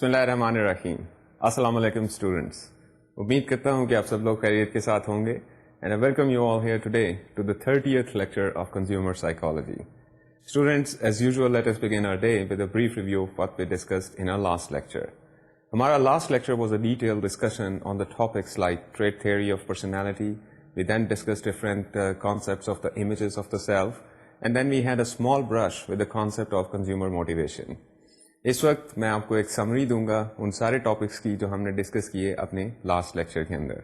بسم اللہ الرحمن الرحیم. السلام علیکم اسٹوڈنٹس. امید کرتا ہوں کہ آپ سب لوگ خیریت کے ساتھ ہوں گے and I welcome you all here today to the 30th lecture of consumer psychology. Students, as usual let us begin our day with a brief review of what we discussed in our last lecture. ہمارا last lecture was a detailed discussion on the topics like trait theory of personality. We then discussed different concepts of the images of the self, and then we had a small brush with the concept of consumer motivation. اس وقت میں آپ کو ایک summary دوں گا ان سارے topics کی جو ہم نے ڈسکس کیے اپنے لاسٹ لیکچر کے اندر.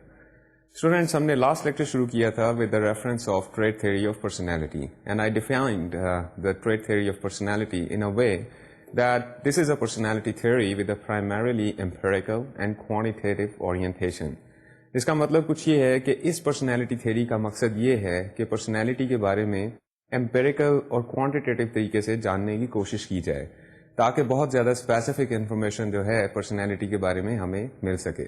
اسٹوڈینٹس, ہم نے لاسٹ لیکچر شروع کیا تھا with the reference of trait theory of personality, and I defined the trait theory of personality in a way that this is a personality theory with a primarily empirical and quantitative orientation. اس کا مطلب کچھ یہ ہے کہ اس personality theory کا مقصد یہ ہے کہ پرسنالٹی کے بارے میں امپیریکل اور کوانٹیٹیو طریقے سے جاننے کی کوشش کی جائے تاکہ بہت زیادہ اسپیسیفک انفارمیشن جو ہے پرسنالٹی کے بارے میں ہمیں مل سکے.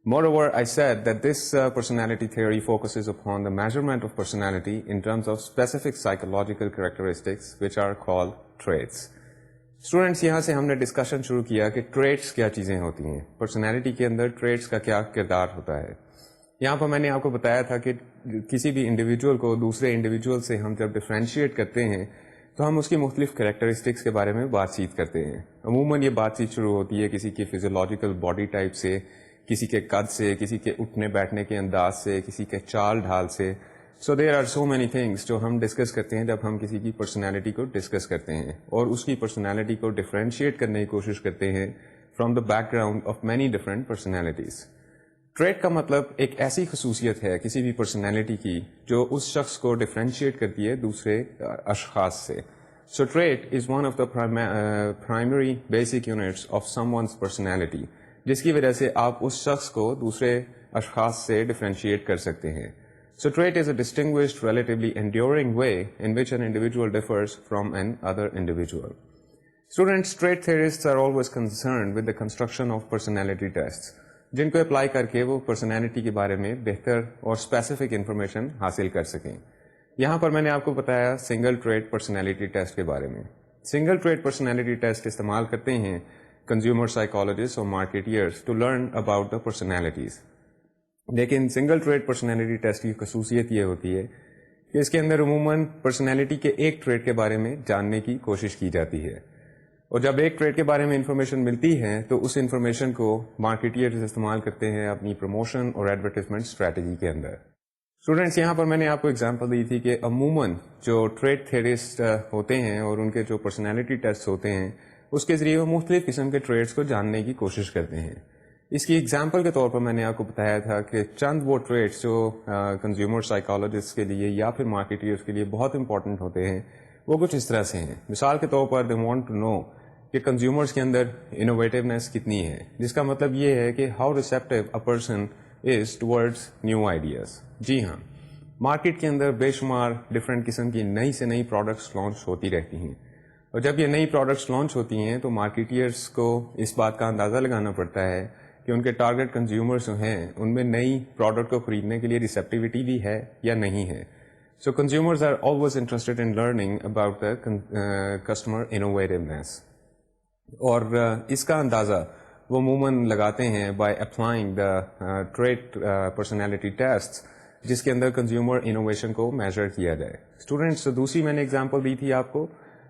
Moreover, I said that this personality theory focuses upon the measurement of personality in terms of specific psychological characteristics which are called traits. Students, یہاں سے ہم نے ڈسکشن شروع کیا کہ ٹریٹس کیا چیزیں ہوتی ہیں, پرسنالٹی کے اندر ٹریٹس کا کیا کردار ہوتا ہے. یہاں پر میں نے آپ کو بتایا تھا کہ کسی بھی انڈیویجول کو دوسرے انڈیویجول سے ہم جب ڈفرینشیٹ کرتے ہیں تو ہم اس کی مختلف کریکٹرسٹکس کے بارے میں بات چیت کرتے ہیں. عموماً یہ بات چیت شروع ہوتی ہے کسی کے فزیولوجیکل باڈی ٹائپ سے, کسی کے قد سے, کسی کے اٹھنے بیٹھنے کے انداز سے, کسی کے چال ڈھال سے. So there are so many things جو ہم ڈسکس کرتے ہیں جب ہم کسی کی پرسنالٹی کو ڈسکس کرتے ہیں اور اس کی پرسنالٹی کو ڈفرینشیٹ کرنے کی کوشش کرتے ہیں from the background of many different personalities. Treat کا مطلب ایک ایسی خصوصیت ہے کسی بھی پرسنالٹی کی جو اس شخص کو ڈفرینشیٹ کرتی ہے دوسرے اشخاص سے. So trait is one of the primary basic units of someone's personality, جس کی وجہ سے آپ اس شخص کو دوسرے اشخاص سے ڈفرینشیٹ کر سکتے ہیں. So trait is a distinguished, relatively enduring way in which an individual differs from an other individual. Students, trait theorists are always concerned with the construction of personality tests, جن کو اپلائی کر کے وہ personality کے بارے میں بہتر اور اسپیسیفک انفارمیشن حاصل کر سکیں. یہاں پر میں نے آپ کو بتایا سنگل ٹریٹ پرسنالٹی ٹیسٹ کے بارے میں. سنگل ٹریٹ پرسنالٹی ٹیسٹ استعمال کرتے ہیں کنزیومر سائیکالوجسٹ اور marketers to learn about the personalities. لیکن سنگل ٹریٹ پرسنالٹی ٹیسٹ کی خصوصیت یہ ہوتی ہے کہ اس کے اندر عموماً پرسنالٹی کے ایک ٹریٹ کے بارے میں جاننے کی کوشش کی جاتی ہے, اور جب ایک ٹریٹ کے بارے میں انفارمیشن ملتی ہے تو اس انفارمیشن کو مارکیٹئرز استعمال کرتے ہیں اپنی پروموشن اور ایڈورٹیزمنٹ اسٹریٹجی کے اندر. اسٹوڈینٹس, یہاں پر میں نے آپ کو اگزامپل دی تھی کہ عموماً جو ٹریٹ تھیورسٹ ہوتے ہیں اور ان کے جو پرسنالٹی ٹیسٹ ہوتے ہیں اس کے ذریعے وہ مختلف قسم کے ٹریٹس کو جاننے کی کوشش کرتے ہیں. اس کی اگزامپل کے طور پر میں نے آپ کو بتایا تھا کہ چند وہ ٹریٹس جو کنزیومر سائیکالوجسٹ کے لیے یا پھر مارکیٹرز کے لیے بہت امپورٹنٹ ہوتے ہیں وہ کچھ اس طرح سے ہیں. مثال کے طور پر دے وانٹ ٹو نو کہ کنزیومرس کے اندر انوویٹیونیس کتنی ہے, جس کا مطلب یہ ہے کہ how receptive a person is towards new ideas. جی ہاں, مارکیٹ کے اندر بے شمار ڈفرینٹ قسم کی نئی سے نئی پروڈکٹس لانچ ہوتی رہتی ہیں, اور جب یہ نئی پروڈکٹس لانچ ہوتی ہیں تو مارکیٹئرس کو اس بات کا اندازہ لگانا پڑتا ہے کہ ان کے ٹارگٹ کنزیومرز جو ہیں ان میں نئی پروڈکٹ کو خریدنے کے لیے ریسیپٹیوٹی بھی ہے یا نہیں ہے. So consumers are always interested in learning about the customer innovativeness, اور اس کا اندازہ وہ عموماً لگاتے ہیں by applying the trait personality test جس کے اندر کنزیومر انوویشن کو میجر کیا جائے. اسٹوڈینٹس, دوسری میں نے اگزامپل دی تھی آپ کو,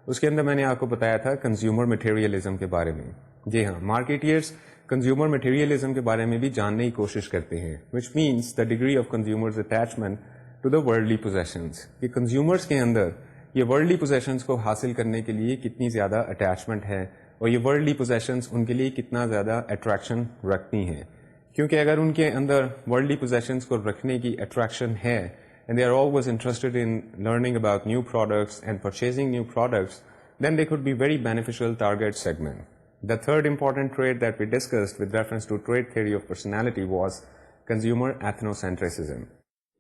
اس کے اندر میں نے آپ کو بتایا تھا کنزیومر مٹیریلزم کے بارے میں. جی ہاں, مارکیٹئرز کنزیومر مٹیریلزم کے بارے میں بھی جاننے کی کوشش کرتے ہیں, which means the degree of consumers attachment to the worldly possessions, کہ کنزیومرز کے اندر یہ ورلڈلی پوزیشنز کو حاصل کرنے کے لیے کتنی زیادہ اٹیچمنٹ ہے اور یہ ورلڈلی پوزیشنز ان کے لیے کتنا زیادہ اٹریکشن رکھتی ہیں. کیونکہ اگر ان کے اندر ورلڈلی پوزیشنز کو رکھنے کی اٹریکشن ہے and they are always interested in learning about new products and purchasing new products, then they could be very beneficial target segment. The third important trait that we discussed with reference to trait theory of personality was consumer ethnocentrism.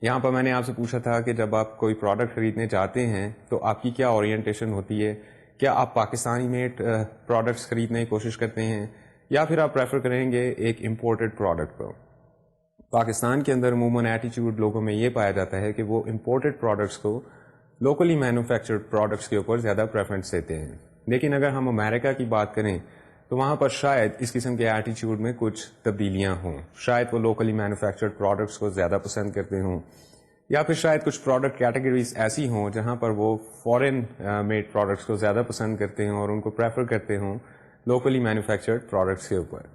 یہاں پر میں نے آپ سے پوچھا تھا کہ جب آپ کوئی پروڈکٹ خریدنے چاہتے ہیں تو آپ کی کیا اورینٹیشن ہوتی ہے, کیا آپ پاکستانی میڈ پروڈکٹس خریدنے کی کوشش کرتے ہیں یا پھر آپ پریفر کریں گے ایک امپورٹڈ پروڈکٹ کو. پاکستان کے اندر عموماً ایٹیچیوڈ لوگوں میں یہ پایا جاتا ہے کہ وہ امپورٹڈ پروڈکٹس کو لوکلی مینوفیکچرڈ پروڈکٹس کے اوپر زیادہ پریفرنس دیتے ہیں. لیکن اگر ہم امریکہ کی بات کریں تو وہاں پر شاید اس قسم کے ایٹیچیوڈ میں کچھ تبدیلیاں ہوں. شاید وہ لوکلی مینوفیکچرڈ پروڈکٹس کو زیادہ پسند کرتے ہوں, یا پھر شاید کچھ پروڈکٹ کیٹیگریز ایسی ہوں جہاں پر وہ فورن میڈ پروڈکٹس کو زیادہ پسند کرتے ہوں اور ان کو پریفر کرتے ہوں لوکلی مینوفیکچرڈ پروڈکٹس کے اوپر.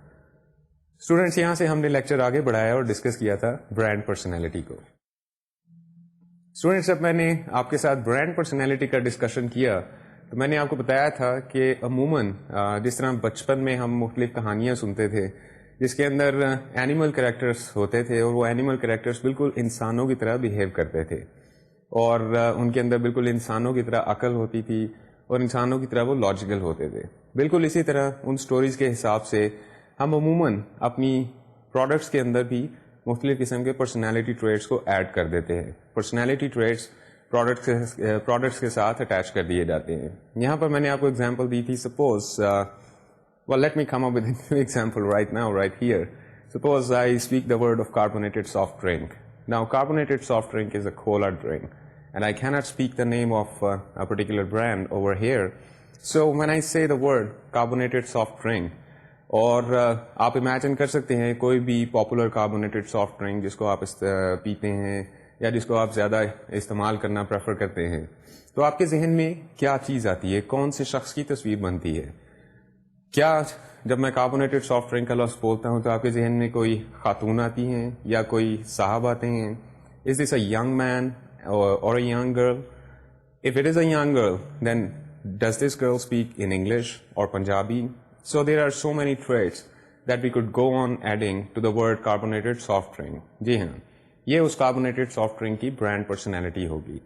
اسٹوڈینٹس, یہاں سے ہم نے لیکچر آگے بڑھایا اور ڈسکس کیا تھا برانڈ پرسنالٹی کو. اسٹوڈینٹس, جب میں نے آپ کے ساتھ برانڈ پرسنالٹی کا ڈسکشن کیا تو میں نے آپ کو بتایا تھا کہ عموماً جس طرح بچپن میں ہم مختلف کہانیاں سنتے تھے جس کے اندر اینیمل کریکٹرس ہوتے تھے, اور وہ اینیمل کریکٹرس بالکل انسانوں کی طرح بیہیو کرتے تھے, اور ان کے اندر بالکل انسانوں کی طرح عقل ہوتی تھی اور انسانوں کی طرح وہ لاجیکل ہوتے تھے. بالکل اسی طرح ان سٹوریز کے حساب سے ہم عموماً اپنی پروڈکٹس کے اندر بھی مختلف قسم کے پرسنالٹی ٹریٹس کو ایڈ کر دیتے ہیں. پرسنالٹی ٹریٹس پروڈکٹس کے ساتھ اٹیچ کر دیے جاتے ہیں. یہاں پر میں نے آپ کو ایگزامپل دی تھی. Suppose let me come up with an example right now right here. Suppose I speak the word of carbonated soft drink. Now, carbonated soft drink is a cola drink, and I cannot speak the name of a particular brand over here. So, when I say the word carbonated soft drink, اور آپ imagine کر سکتے ہیں کوئی بھی popular carbonated soft drink جس کو آپ پیتے ہیں یا جس کو آپ زیادہ استعمال کرنا پریفر کرتے ہیں, تو آپ کے ذہن میں کیا چیز آتی ہے, کون سے شخص کی تصویر بنتی ہے؟ کیا جب میں کاربونیٹڈ سافٹ ڈرنک کا لفظ بولتا ہوں تو آپ کے ذہن میں کوئی خاتون آتی ہیں یا کوئی صاحب آتے ہیں؟ از دس اے young man or a young girl? If it is a young girl then does this girl speak in English or Punjabi? So there are so many traits that we could go on adding to the word carbonated soft drink. جی ہاں, یہ اس carbonated soft drink کی brand personality ہوگی.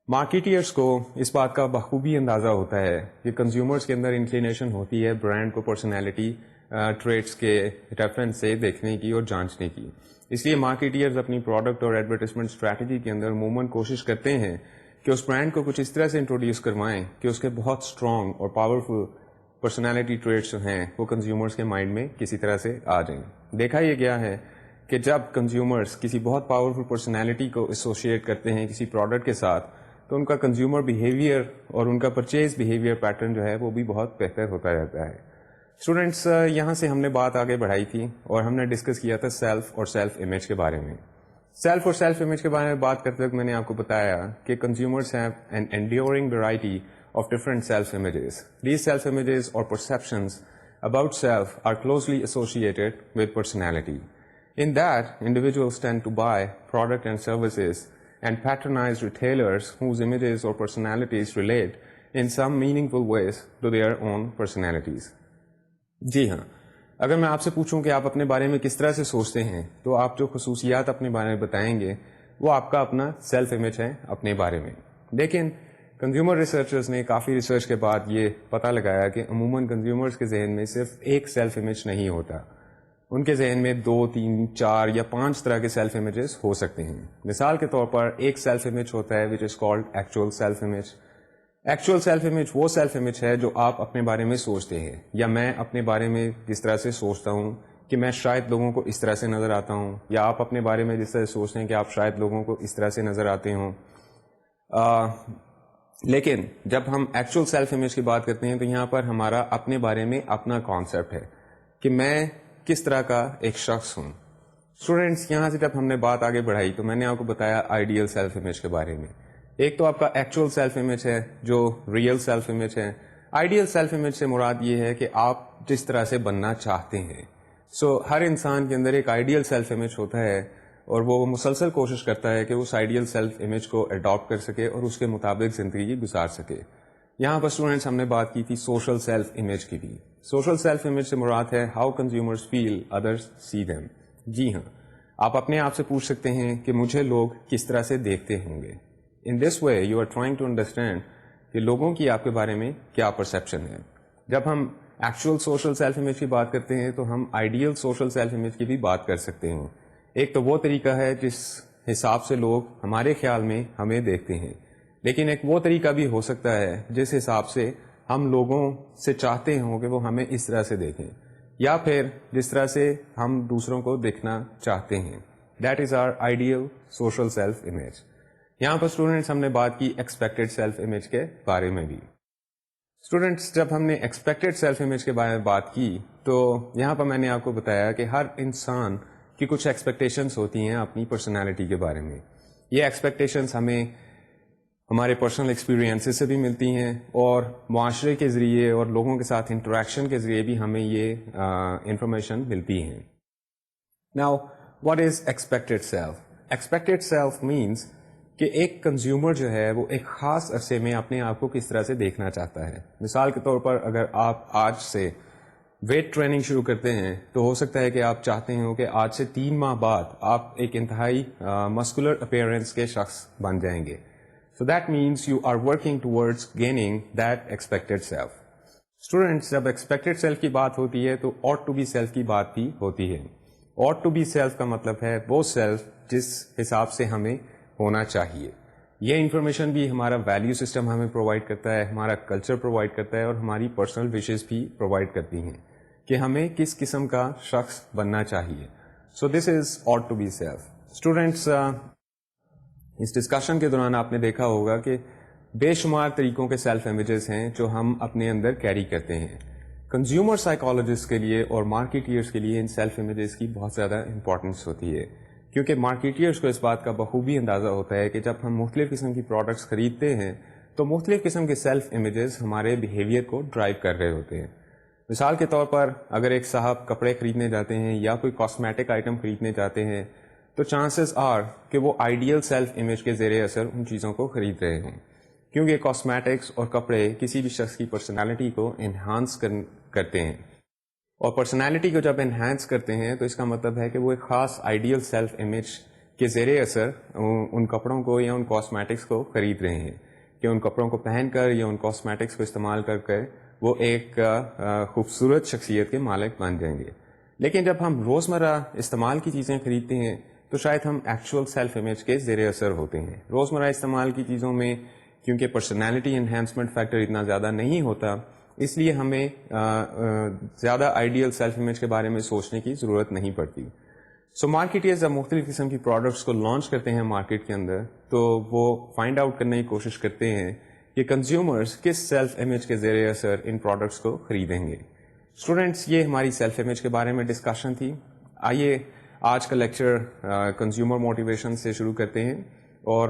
Marketers کو اس بات کا بخوبی اندازہ ہوتا ہے کہ کنزیومرز کے اندر انکلینیشن ہوتی ہے برانڈ کو پرسنالٹی ٹریٹس کے ریفرنس سے دیکھنے کی اور جانچنے کی. اس لیے مارکیٹرز اپنی پروڈکٹ اور ایڈورٹیزمنٹ اسٹریٹجی کے اندر عموماً کوشش کرتے ہیں کہ اس برانڈ کو کچھ اس طرح سے انٹروڈیوس کروائیں کہ اس کے بہت اسٹرانگ اور پاورفل پرسنالٹی ٹریٹس جو ہیں وہ کنزیومرز کے مائنڈ میں کسی طرح سے آ جائیں. دیکھا یہ گیا ہے کہ جب کنزیومرز کسی بہت پاورفل پرسنالٹی کو ایسوسیٹ کرتے ہیں کسی پروڈکٹ کے ساتھ تو ان کا کنزیومر بیہیویئر اور ان کا پرچیز بیہیویئر پیٹرن جو ہے وہ بھی بہت بہتر ہوتا رہتا ہے. اسٹوڈینٹس, یہاں سے ہم نے بات آگے بڑھائی تھی اور ہم نے ڈسکس کیا تھا سیلف اور سیلف امیج کے بارے میں. سیلف اور سیلف امیج کے بارے میں بات کرتے وقت میں نے آپ کو بتایا کہ consumers have an enduring variety of different self images. These self images or perceptions about self are closely associated with personality. In that, individuals tend to buy product and services and patronize retailers whose images or personalities relate in some meaningful ways to their own personalities. جی ہاں, اگر میں آپ سے پوچھوں کہ آپ اپنے بارے میں کس طرح سے سوچتے ہیں تو آپ جو خصوصیات اپنے بارے میں بتائیں گے وہ آپ کا اپنا سیلف امیج ہے اپنے بارے میں. لیکن کنزیومر ریسرچرز نے کافی ریسرچ کے بعد یہ پتہ لگایا کہ عموماً کنزیومرز کے ذہن میں صرف ایک سیلف امیج نہیں ہوتا, ان کے ذہن میں 2, 3, 4 یا 5 طرح کے سیلف امیجز ہو سکتے ہیں. مثال کے طور پر ایک سیلف امیج ہوتا ہے which is called actual self image. Actual self image وہ سیلف امیج ہے جو آپ اپنے بارے میں سوچتے ہیں, یا میں اپنے بارے میں جس طرح سے سوچتا ہوں کہ میں شاید لوگوں کو اس طرح سے نظر آتا ہوں, یا آپ اپنے بارے میں جس طرح سے سوچتے ہیں کہ آپ شاید لوگوں کو اس طرح سے نظر آتے ہوں. لیکن جب ہم ایکچوئل سیلف امیج کی بات کرتے ہیں تو یہاں پر ہمارا اپنے بارے میں اپنا کانسیپٹ ہے کہ میں کس طرح کا ایک شخص ہوں. اسٹوڈینٹس, یہاں سے جب ہم نے بات آگے بڑھائی تو میں نے آپ کو بتایا آئیڈیل سیلف امیج کے بارے میں. ایک تو آپ کا ایکچوئل سیلف امیج ہے جو ریئل سیلف امیج ہے. آئیڈیل سیلف امیج سے مراد یہ ہے کہ آپ جس طرح سے بننا چاہتے ہیں. ہر انسان کے اندر ایک آئیڈیل سیلف امیج ہوتا ہے اور وہ مسلسل کوشش کرتا ہے کہ اس آئیڈیل سیلف امیج کو اڈاپٹ کر سکے اور اس کے مطابق زندگی گزار سکے. یہاں پر اسٹوڈینٹس ہم نے بات کی تھی سوشل سیلف امیج کی بھی. سوشل سیلف امیج سے مراد ہے how consumers feel others see them. جی ہاں, آپ اپنے آپ سے پوچھ سکتے ہیں کہ مجھے لوگ کس طرح سے دیکھتے ہوں گے. In this way you are trying to understand کہ لوگوں کی آپ کے بارے میں کیا پرسیپشن ہے. جب ہم ایکچوئل سوشل سیلف امیج کی بات کرتے ہیں تو ہم آئیڈیل سوشل سیلف امیج کی بھی بات کر سکتے ہیں. ایک تو وہ طریقہ ہے جس حساب سے لوگ ہمارے خیال میں ہمیں دیکھتے ہیں, لیکن ایک وہ طریقہ بھی ہو سکتا ہے جس حساب سے ہم لوگوں سے چاہتے ہوں کہ وہ ہمیں اس طرح سے دیکھیں, یا پھر جس طرح سے ہم دوسروں کو دیکھنا چاہتے ہیں. That is our ideal social self image. یہاں پر اسٹوڈینٹس ہم نے بات کی ایکسپیکٹڈ سیلف امیج کے بارے میں بھی. اسٹوڈینٹس جب ہم نے ایکسپیکٹڈ سیلف امیج کے بارے میں بات کی تو یہاں پر میں نے آپ کو بتایا کہ ہر انسان کی کچھ ایکسپیکٹیشنس ہوتی ہیں اپنی پرسنالٹی کے بارے میں. یہ ایکسپیکٹیشنس ہمیں ہمارے پرسنل ایکسپیرینسز سے بھی ملتی ہیں اور معاشرے کے ذریعے اور لوگوں کے ساتھ انٹریکشن کے ذریعے بھی ہمیں یہ انفارمیشن ملتی ہیں. Now what is expected self? Expected self means کہ ایک کنزیومر جو ہے وہ ایک خاص عرصے میں اپنے آپ کو کس طرح سے دیکھنا چاہتا ہے. مثال کے طور پر اگر آپ آج سے ویٹ ٹریننگ شروع کرتے ہیں تو ہو سکتا ہے کہ آپ چاہتے ہو کہ آج سے 3 ماہ بعد آپ ایک انتہائی مسکولر اپیئرنس کے شخص بن جائیں گے. So that means you are working towards gaining that expected self. Students, جب expected self کی بات ہوتی ہے تو ought to be self کی بات بھی ہوتی ہے. ought to be self کا مطلب ہے وہ self جس حساب سے ہمیں ہونا چاہیے. یہ انفارمیشن بھی ہمارا ویلیو سسٹم ہمیں پرووائڈ کرتا ہے, ہمارا کلچر پرووائڈ کرتا ہے اور ہماری پرسنل وشز بھی پرووائڈ کرتی ہیں کہ ہمیں کس قسم کا شخص بننا چاہیے. So this is ought to be self. Students, اس ڈسکشن کے دوران آپ نے دیکھا ہوگا کہ بے شمار طریقوں کے سیلف امیجز ہیں جو ہم اپنے اندر کیری کرتے ہیں. کنزیومر سائیکالوجسٹ کے لیے اور مارکیٹئرس کے لیے ان سیلف امیجز کی بہت زیادہ امپورٹنس ہوتی ہے, کیونکہ مارکیٹئرس کو اس بات کا بخوبی اندازہ ہوتا ہے کہ جب ہم مختلف قسم کی پروڈکٹس خریدتے ہیں تو مختلف قسم کے سیلف امیجز ہمارے بیہیویئر کو ڈرائیو کر رہے ہوتے ہیں. مثال کے طور پر اگر ایک صاحب کپڑے خریدنے جاتے ہیں یا کوئی کاسمیٹک آئٹم خریدنے جاتے ہیں تو چانسز آر کہ وہ آئیڈیل سیلف امیج کے زیر اثر ان چیزوں کو خرید رہے ہیں, کیونکہ کاسمیٹکس اور کپڑے کسی بھی شخص کی پرسنالٹی کو انہانس کرتے ہیں, اور پرسنالٹی کو جب انہانس کرتے ہیں تو اس کا مطلب ہے کہ وہ ایک خاص آئیڈیل سیلف امیج کے زیر اثر ان کپڑوں کو یا ان کاسمیٹکس کو خرید رہے ہیں کہ ان کپڑوں کو پہن کر یا ان کاسمیٹکس کو استعمال کر کے وہ ایک خوبصورت شخصیت کے مالک بن جائیں گے. لیکن جب ہم روزمرہ استعمال کی چیزیں خریدتے ہیں تو شاید ہم ایکچوئل سیلف امیج کے زیر اثر ہوتے ہیں. روزمرہ استعمال کی چیزوں میں کیونکہ پرسنالٹی انہینسمنٹ فیکٹر اتنا زیادہ نہیں ہوتا, اس لیے ہمیں زیادہ آئیڈیل سیلف امیج کے بارے میں سوچنے کی ضرورت نہیں پڑتی. سو مارکیٹرز جب مختلف قسم کی پروڈکٹس کو لانچ کرتے ہیں مارکیٹ کے اندر تو وہ فائنڈ آؤٹ کرنے کی کوشش کرتے ہیں کہ کنزیومرز کس سیلف امیج کے زیر اثر ان پروڈکٹس کو خریدیں گے. اسٹوڈینٹس, یہ ہماری سیلف امیج کے بارے میں ڈسکشن تھی. آئیے آج کا لیکچر کنزیومر موٹیویشن سے شروع کرتے ہیں, اور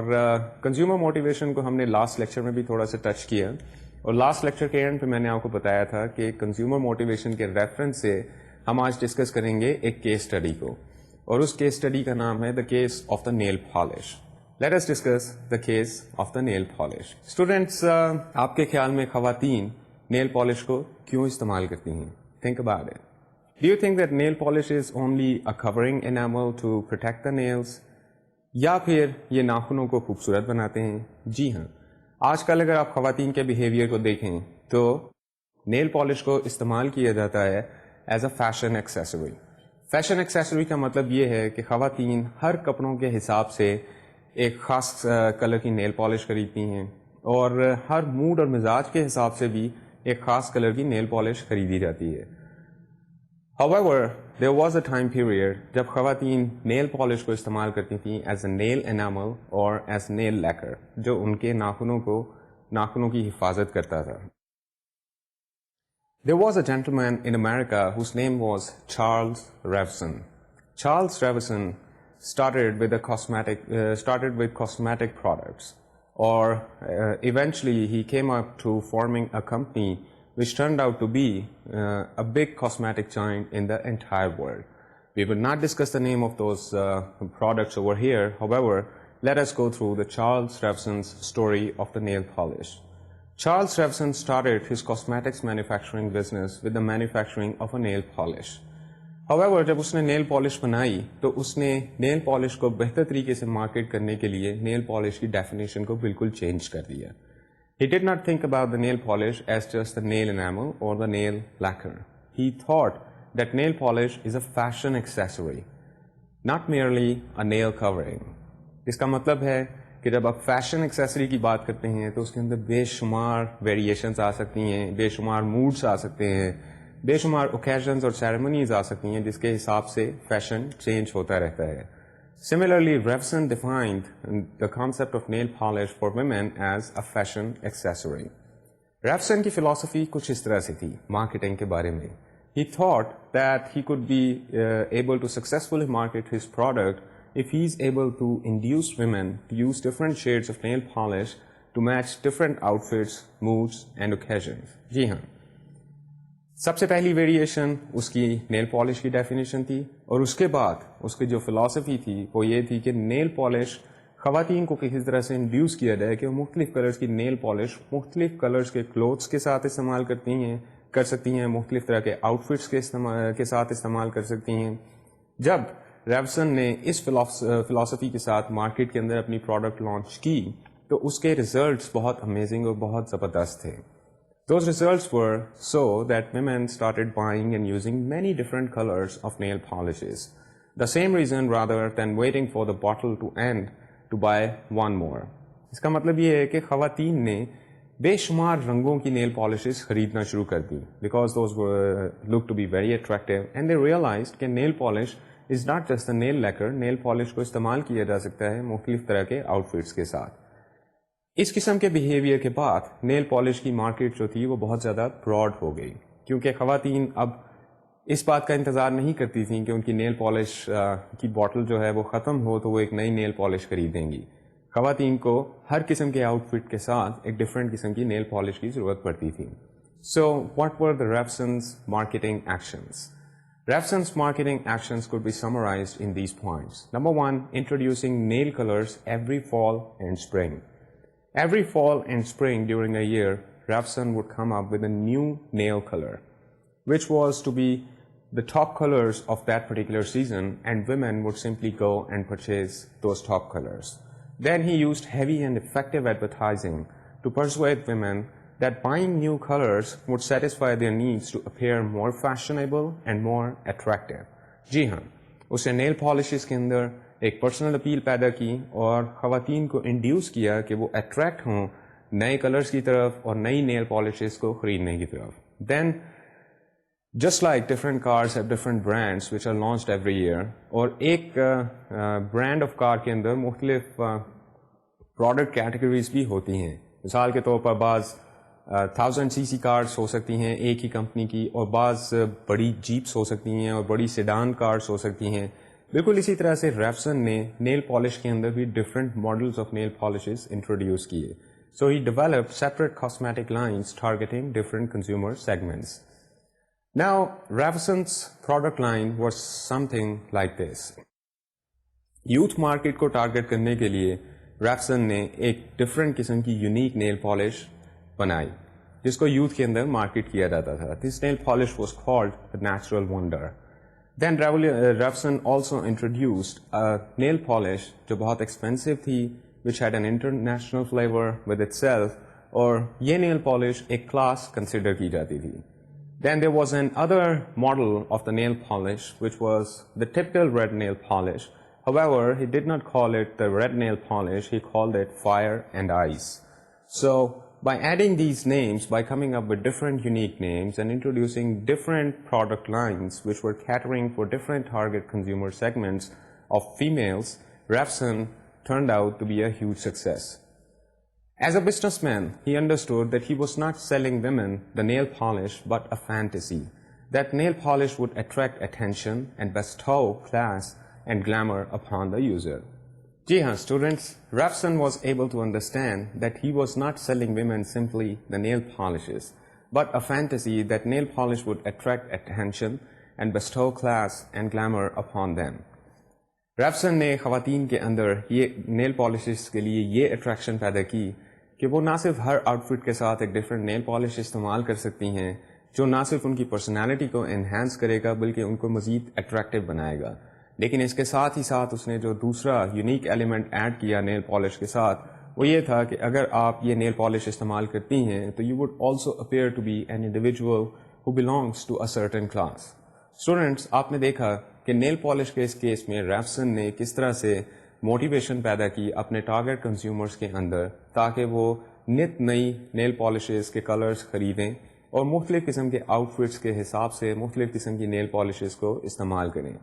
کنزیومر موٹیویشن کو ہم نے لاسٹ لیکچر میں بھی تھوڑا سا ٹچ کیا, اور لاسٹ لیکچر کے اینڈ پہ میں نے آپ کو بتایا تھا کہ کنزیومر موٹیویشن کے ریفرنس سے ہم آج ڈسکس کریں گے ایک کیس اسٹڈی کو, اور اس کیس اسٹڈی کا نام ہے the case of the nail polish. Let us discuss the case of the nail polish. Students, آپ کے خیال میں خواتین نیل پالش کو کیوں استعمال کرتی ہیں؟ Think about it. Do you think that nail polish is only a covering enamel to protect the nails? یا پھر یہ ناخنوں کو خوبصورت بناتے ہیں؟ جی ہاں, آج کل اگر آپ خواتین کے بیہیویئر کو دیکھیں تو نیل پالش کو استعمال کیا جاتا ہے as a fashion accessory. Fashion accessory کا مطلب یہ ہے کہ خواتین ہر کپڑوں کے حساب سے ایک خاص کلر کی نیل پالش خریدتی ہیں, اور ہر موڈ اور مزاج کے حساب سے بھی ایک خاص کلر کی نیل پالش خریدی جاتی ہے. However, there was a time period جب خواتین نیل پالش کو استعمال کرتی تھیں ایز اے نیل انامل اور ایز نیل لیکر, جو ان کے ناخنوں کی حفاظت کرتا تھا. There was a gentleman in America whose name was Charles Revson. Charles Revson started with cosmetic products, or eventually he came up to forming a company which turned out to be a big cosmetic giant in the entire world. We will not discuss the name of those products over here. However, let us go through the Charles Revson's story of the nail polish. Charles Revson started his cosmetics manufacturing business with the manufacturing of a nail polish. However, جب اس نے nail polish بنائی تو اس نے nail polish کو بہتر طریقے سے market کرنے کے لیے نیل پالش کی ڈیفینیشن کو بالکل چینج کر دیا. He did not think about the nail polish as just the nail enamel or the nail lacquer. He thought that nail polish is a fashion accessory, not merely a nail covering. اس کا مطلب ہے کہ جب آپ fashion accessory کی بات کرتے ہیں تو اس کے اندر بے شمار ویریشنز آ سکتی ہیں, بے شمار موڈس آ سکتے ہیں, بے شمار اوکیزنز اور سیریمنیز آ سکتی ہیں جس کے حساب سے فیشن چینج ہوتا رہتا ہے. Similarly, Revson defined the concept of nail polish for women as a fashion accessory. Raphson کی فلاسفی کچھ اس طرح سے تھی مارکیٹنگ کے بارے میں. He thought that he could be able to successfully market his product if he is able to induce women to use different shades of nail polish to match different outfits, moods and occasions. جی ہاں, سب سے پہلی variation اس کی nail polish کی definition تھی, اور اس کے بعد اس کی جو فلاسفی تھی وہ یہ تھی کہ نیل پالش خواتین کو کسی طرح سے انڈیوس کیا جائے کہ وہ مختلف کلرز کی نیل پالش مختلف کلرز کے کلوتھس کے ساتھ استعمال کر سکتی ہیں, مختلف طرح کے آؤٹ فٹس کے ساتھ استعمال کر سکتی ہیں. جب ریفسن نے اس فلاسفی کے ساتھ مارکیٹ کے اندر اپنی پروڈکٹ لانچ کی تو اس کے ریزلٹس بہت امیزنگ اور بہت زبردست تھے. Those results were so that women started buying and using many different colors of nail polishes. The same reason rather than waiting for the bottle to end to buy one more. اس کا مطلب یہ ہے کہ خواتین نے بے شمار رنگوں کی نیل پالشز خریدنا شروع کر دی because those were looked to be very attractive and they realized کہ nail polish is not just a nail lacquer. Nail polish کو استعمال کیا جا سکتا ہے مختلف طرح کے آؤٹ فٹس کے ساتھ. اس قسم کے بیہیویئر کے بعد نیل پالش کی مارکیٹ جو تھی وہ بہت زیادہ براڈ ہو گئی, کیونکہ خواتین اب اس بات کا انتظار نہیں کرتی تھیں کہ ان کی نیل پالش کی بوٹل جو ہے وہ ختم ہو تو وہ ایک نئی نیل پالش خریدیں گی. خواتین کو ہر قسم کے آؤٹ فٹ کے ساتھ ایک ڈفرینٹ قسم کی نیل پالش کی ضرورت پڑتی تھی. So what were the Revson's marketing actions? Revson's marketing actions could be summarized in these points. Number 1, introducing nail colors every fall and spring. Every fall and spring during a year, Revson would come up with a new nail color, which was to be the top colors of that particular season, and women would simply go and purchase those top colors. Then he used heavy and effective advertising to persuade women that buying new colors would satisfy their needs to appear more fashionable and more attractive. جی ہاں, اس نے nail polishes کے اندر ایک personal appeal پیدا کی اور خواتین کو induce کیا کہ وہ اٹریکٹ ہوں نئے کلرز کی طرف اور نئی نیل پالشز کو خریدنے کی طرف. Then just like different cars have different brands which are launched every year, اور ایک برانڈ آف کار کے اندر مختلف پروڈکٹ کیٹیگریز بھی ہوتی ہیں. مثال کے طور پر بعض 1000 cc کارز ہو سکتی ہیں ایک ہی کمپنی کی, اور بعض بڑی جیپس ہو سکتی ہیں اور بڑی سیڈان کارز ہو سکتی ہیں. بالکل اسی طرح سے ریفسن نے نیل پالش کے اندر بھی different models of nail polishes introduce کیے. So he develop separate cosmetic lines targeting different consumer segments. Now Revson's product line was something like this. Youth market کو ٹارگیٹ کرنے کے لیے Raphson نے ایک ڈفرینٹ قسم کی یونیک نیل پالش بنائی جس کو یوتھ کے اندر مارکیٹ کیا جاتا تھا. This nail polish was called the natural wonder. Then Revson also introduced a nail polish جو بہت ایکسپینسو تھی, which had an international flavor with itself, اور یہ نیل پالش ایک کلاس کنسیڈر کی جاتی تھی. Then there was another model of the nail polish which was the typical red nail polish. However, he did not call it the red nail polish, he called it fire and ice. So by adding these names, by coming up with different unique names and introducing different product lines which were catering for different target consumer segments of females, Revson turned out to be a huge success. As a businessman, he understood that he was not selling women the nail polish but a fantasy. That nail polish would attract attention and bestow class and glamour upon the user. جی ہاں students, Revson was able to understand that he was not selling women simply the nail polishes but a fantasy that nail polish would attract attention and bestow class and glamour upon them. Revson نے خواتین کے اندر یہ nail polishes کے لیے یہ attraction پیدا کی کہ وہ نہ صرف ہر آؤٹ فٹ کے ساتھ ایک ڈفرینٹ نیل پالش استعمال کر سکتی ہیں جو نہ صرف ان کی پرسنالٹی کو انہینس کرے گا بلکہ ان کو مزید اٹریکٹیو بنائے گا, لیکن اس کے ساتھ ہی ساتھ اس نے جو دوسرا یونیک ایلیمنٹ ایڈ کیا نیل پالش کے ساتھ وہ یہ تھا کہ اگر آپ یہ نیل پالش استعمال کرتی ہیں تو you would also appear to be an individual who belongs to a certain class. Students, آپ نے دیکھا کہ نیل پالش کے اس کیس میں ریفسن نے کس طرح سے موٹیویشن پیدا کی اپنے ٹارگیٹ کنزیومرز کے اندر تاکہ وہ نت نئی نیل پالشز کے کلرز خریدیں اور مختلف قسم کے آؤٹ فٹس کے حساب سے مختلف قسم کی نیل پالشز کو استعمال کریں.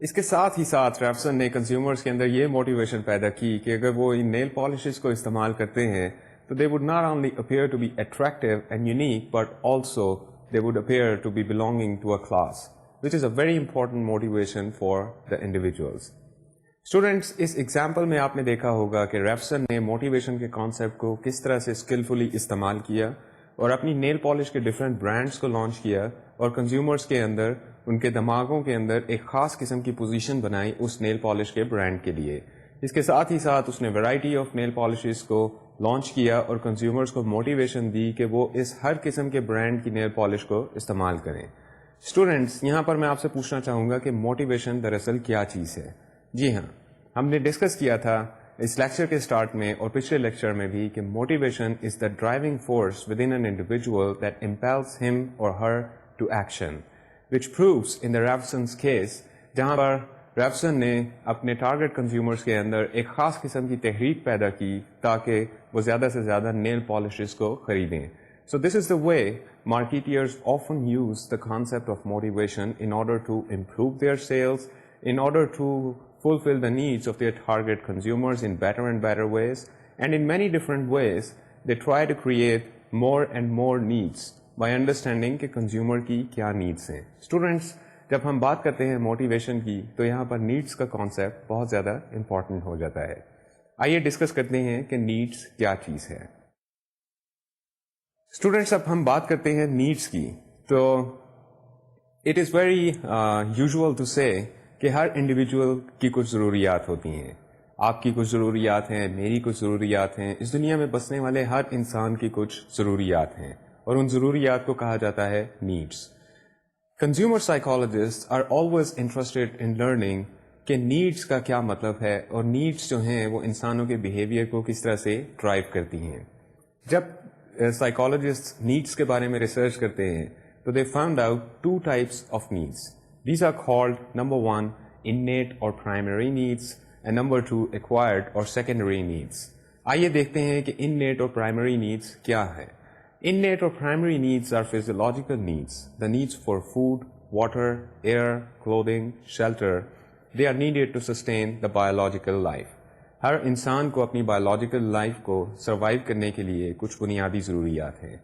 اس کے ساتھ ہی ساتھ ریفسن نے کنزیومرز کے اندر یہ موٹیویشن پیدا کی کہ اگر وہ ان نیل پالشز کو استعمال کرتے ہیں so they would not only appear to be attractive and unique, but also they would appear to be belonging to a class, which is a very important motivation for the individuals. Students, اس example میں آپ نے دیکھا ہوگا کہ Raphson نے motivation کے concept کو کس طرح سے اسکلفلی استعمال کیا اور اپنی نیل پالش کے ڈفرینٹ برانڈس کو لانچ کیا اور کنزیومرز کے اندر ان کے دماغوں کے اندر ایک خاص قسم کی پوزیشن بنائی اس نیل پالش کے برانڈ کے لیے. اس کے ساتھ ہی ساتھ اس نے ویرائٹی آف نیل پالشز کو لانچ کیا اور کنزیومرز کو موٹیویشن دی کہ وہ اس ہر قسم کے برانڈ کی نیل پالش کو استعمال کریں. اسٹوڈینٹس، یہاں پر میں آپ سے پوچھنا چاہوں گا کہ موٹیویشن دراصل کیا چیز ہے؟ جی ہاں، ہم نے ڈسکس کیا تھا اس لیکچر کے اسٹارٹ میں اور پچھلے لیکچر میں بھی کہ motivation is the driving force within an individual that impels him or her to action, which proves in the Revson's case, جہاں پر ریفسن نے اپنے ٹارگٹ کنزیومرز کے اندر ایک خاص قسم کی تحریک پیدا کی تاکہ وہ زیادہ سے زیادہ نیل پالشز کو خریدیں. So this is the way marketeers often use the concept of motivation in order to improve their sales, in order to fulfill the needs of their target consumers in better and better ways, and in many different ways they try to create more and more needs by understanding کہ consumer کی کیا needs ہیں. Students، جب ہم بات کرتے ہیں motivation کی تو یہاں پر نیڈس کا کانسیپٹ بہت زیادہ امپورٹنٹ ہو جاتا ہے. آئیے ڈسکس کرتے ہیں کہ نیڈس کیا چیز ہے. اسٹوڈینٹس، اب ہم بات کرتے ہیں نیڈس کی تو it is very usual to say کہ ہر انڈیویجول کی کچھ ضروریات ہوتی ہیں. آپ کی کچھ ضروریات ہیں، میری کچھ ضروریات ہیں، اس دنیا میں بسنے والے ہر انسان کی کچھ ضروریات ہیں اور ان ضروریات کو کہا جاتا ہے needs. Consumer psychologist are always interested in learning کہ نیڈس کا کیا مطلب ہے اور نیڈس جو ہیں وہ انسانوں کے بیہیویئر کو کس طرح سے ڈرائیو کرتی ہیں. جب سائیکالوجسٹ نیڈس کے بارے میں ریسرچ کرتے ہیں تو they found out two types of needs. These are called number 1 innate اور primary needs and number 2 acquired اور secondary needs. آئیے دیکھتے ہیں کہ innate اور primary needs کیا ہے. Innate اور primary needs are physiological needs. The needs for food, water, air, clothing, shelter. They are needed to sustain the biological life. ہر انسان کو اپنی بایولوجیکل لائف کو سروائیو کرنے کے لیے کچھ بنیادی ضروریات ہیں.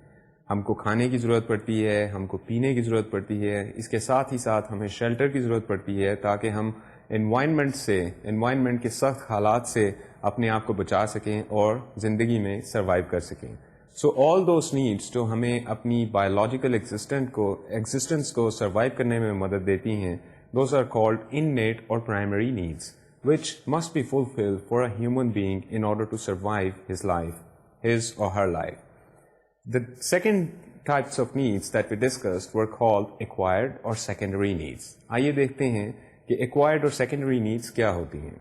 ہم کو کھانے کی ضرورت پڑتی ہے، ہم کو پینے کی ضرورت پڑتی ہے، اس کے ساتھ ہی ساتھ ہمیں شیلٹر کی ضرورت پڑتی ہے تاکہ ہم انوائرمنٹ کے سخت حالات سے اپنے آپ کو بچا سکیں اور زندگی میں سروائیو کر سکیں. سو آل دوز نیڈس جو ہمیں اپنی بایولوجیکل ایگزسٹنس کو سروائیو کرنے میں مدد دیتی ہیں، دوز آر کالڈ innate اور primary needs, which must be fulfilled for a human being in order to survive his life, his or her life. The second types of needs that we discussed were called acquired or secondary needs. آئیے دیکھتے ہیں کہ acquired اور secondary needs کیا ہوتی ہیں.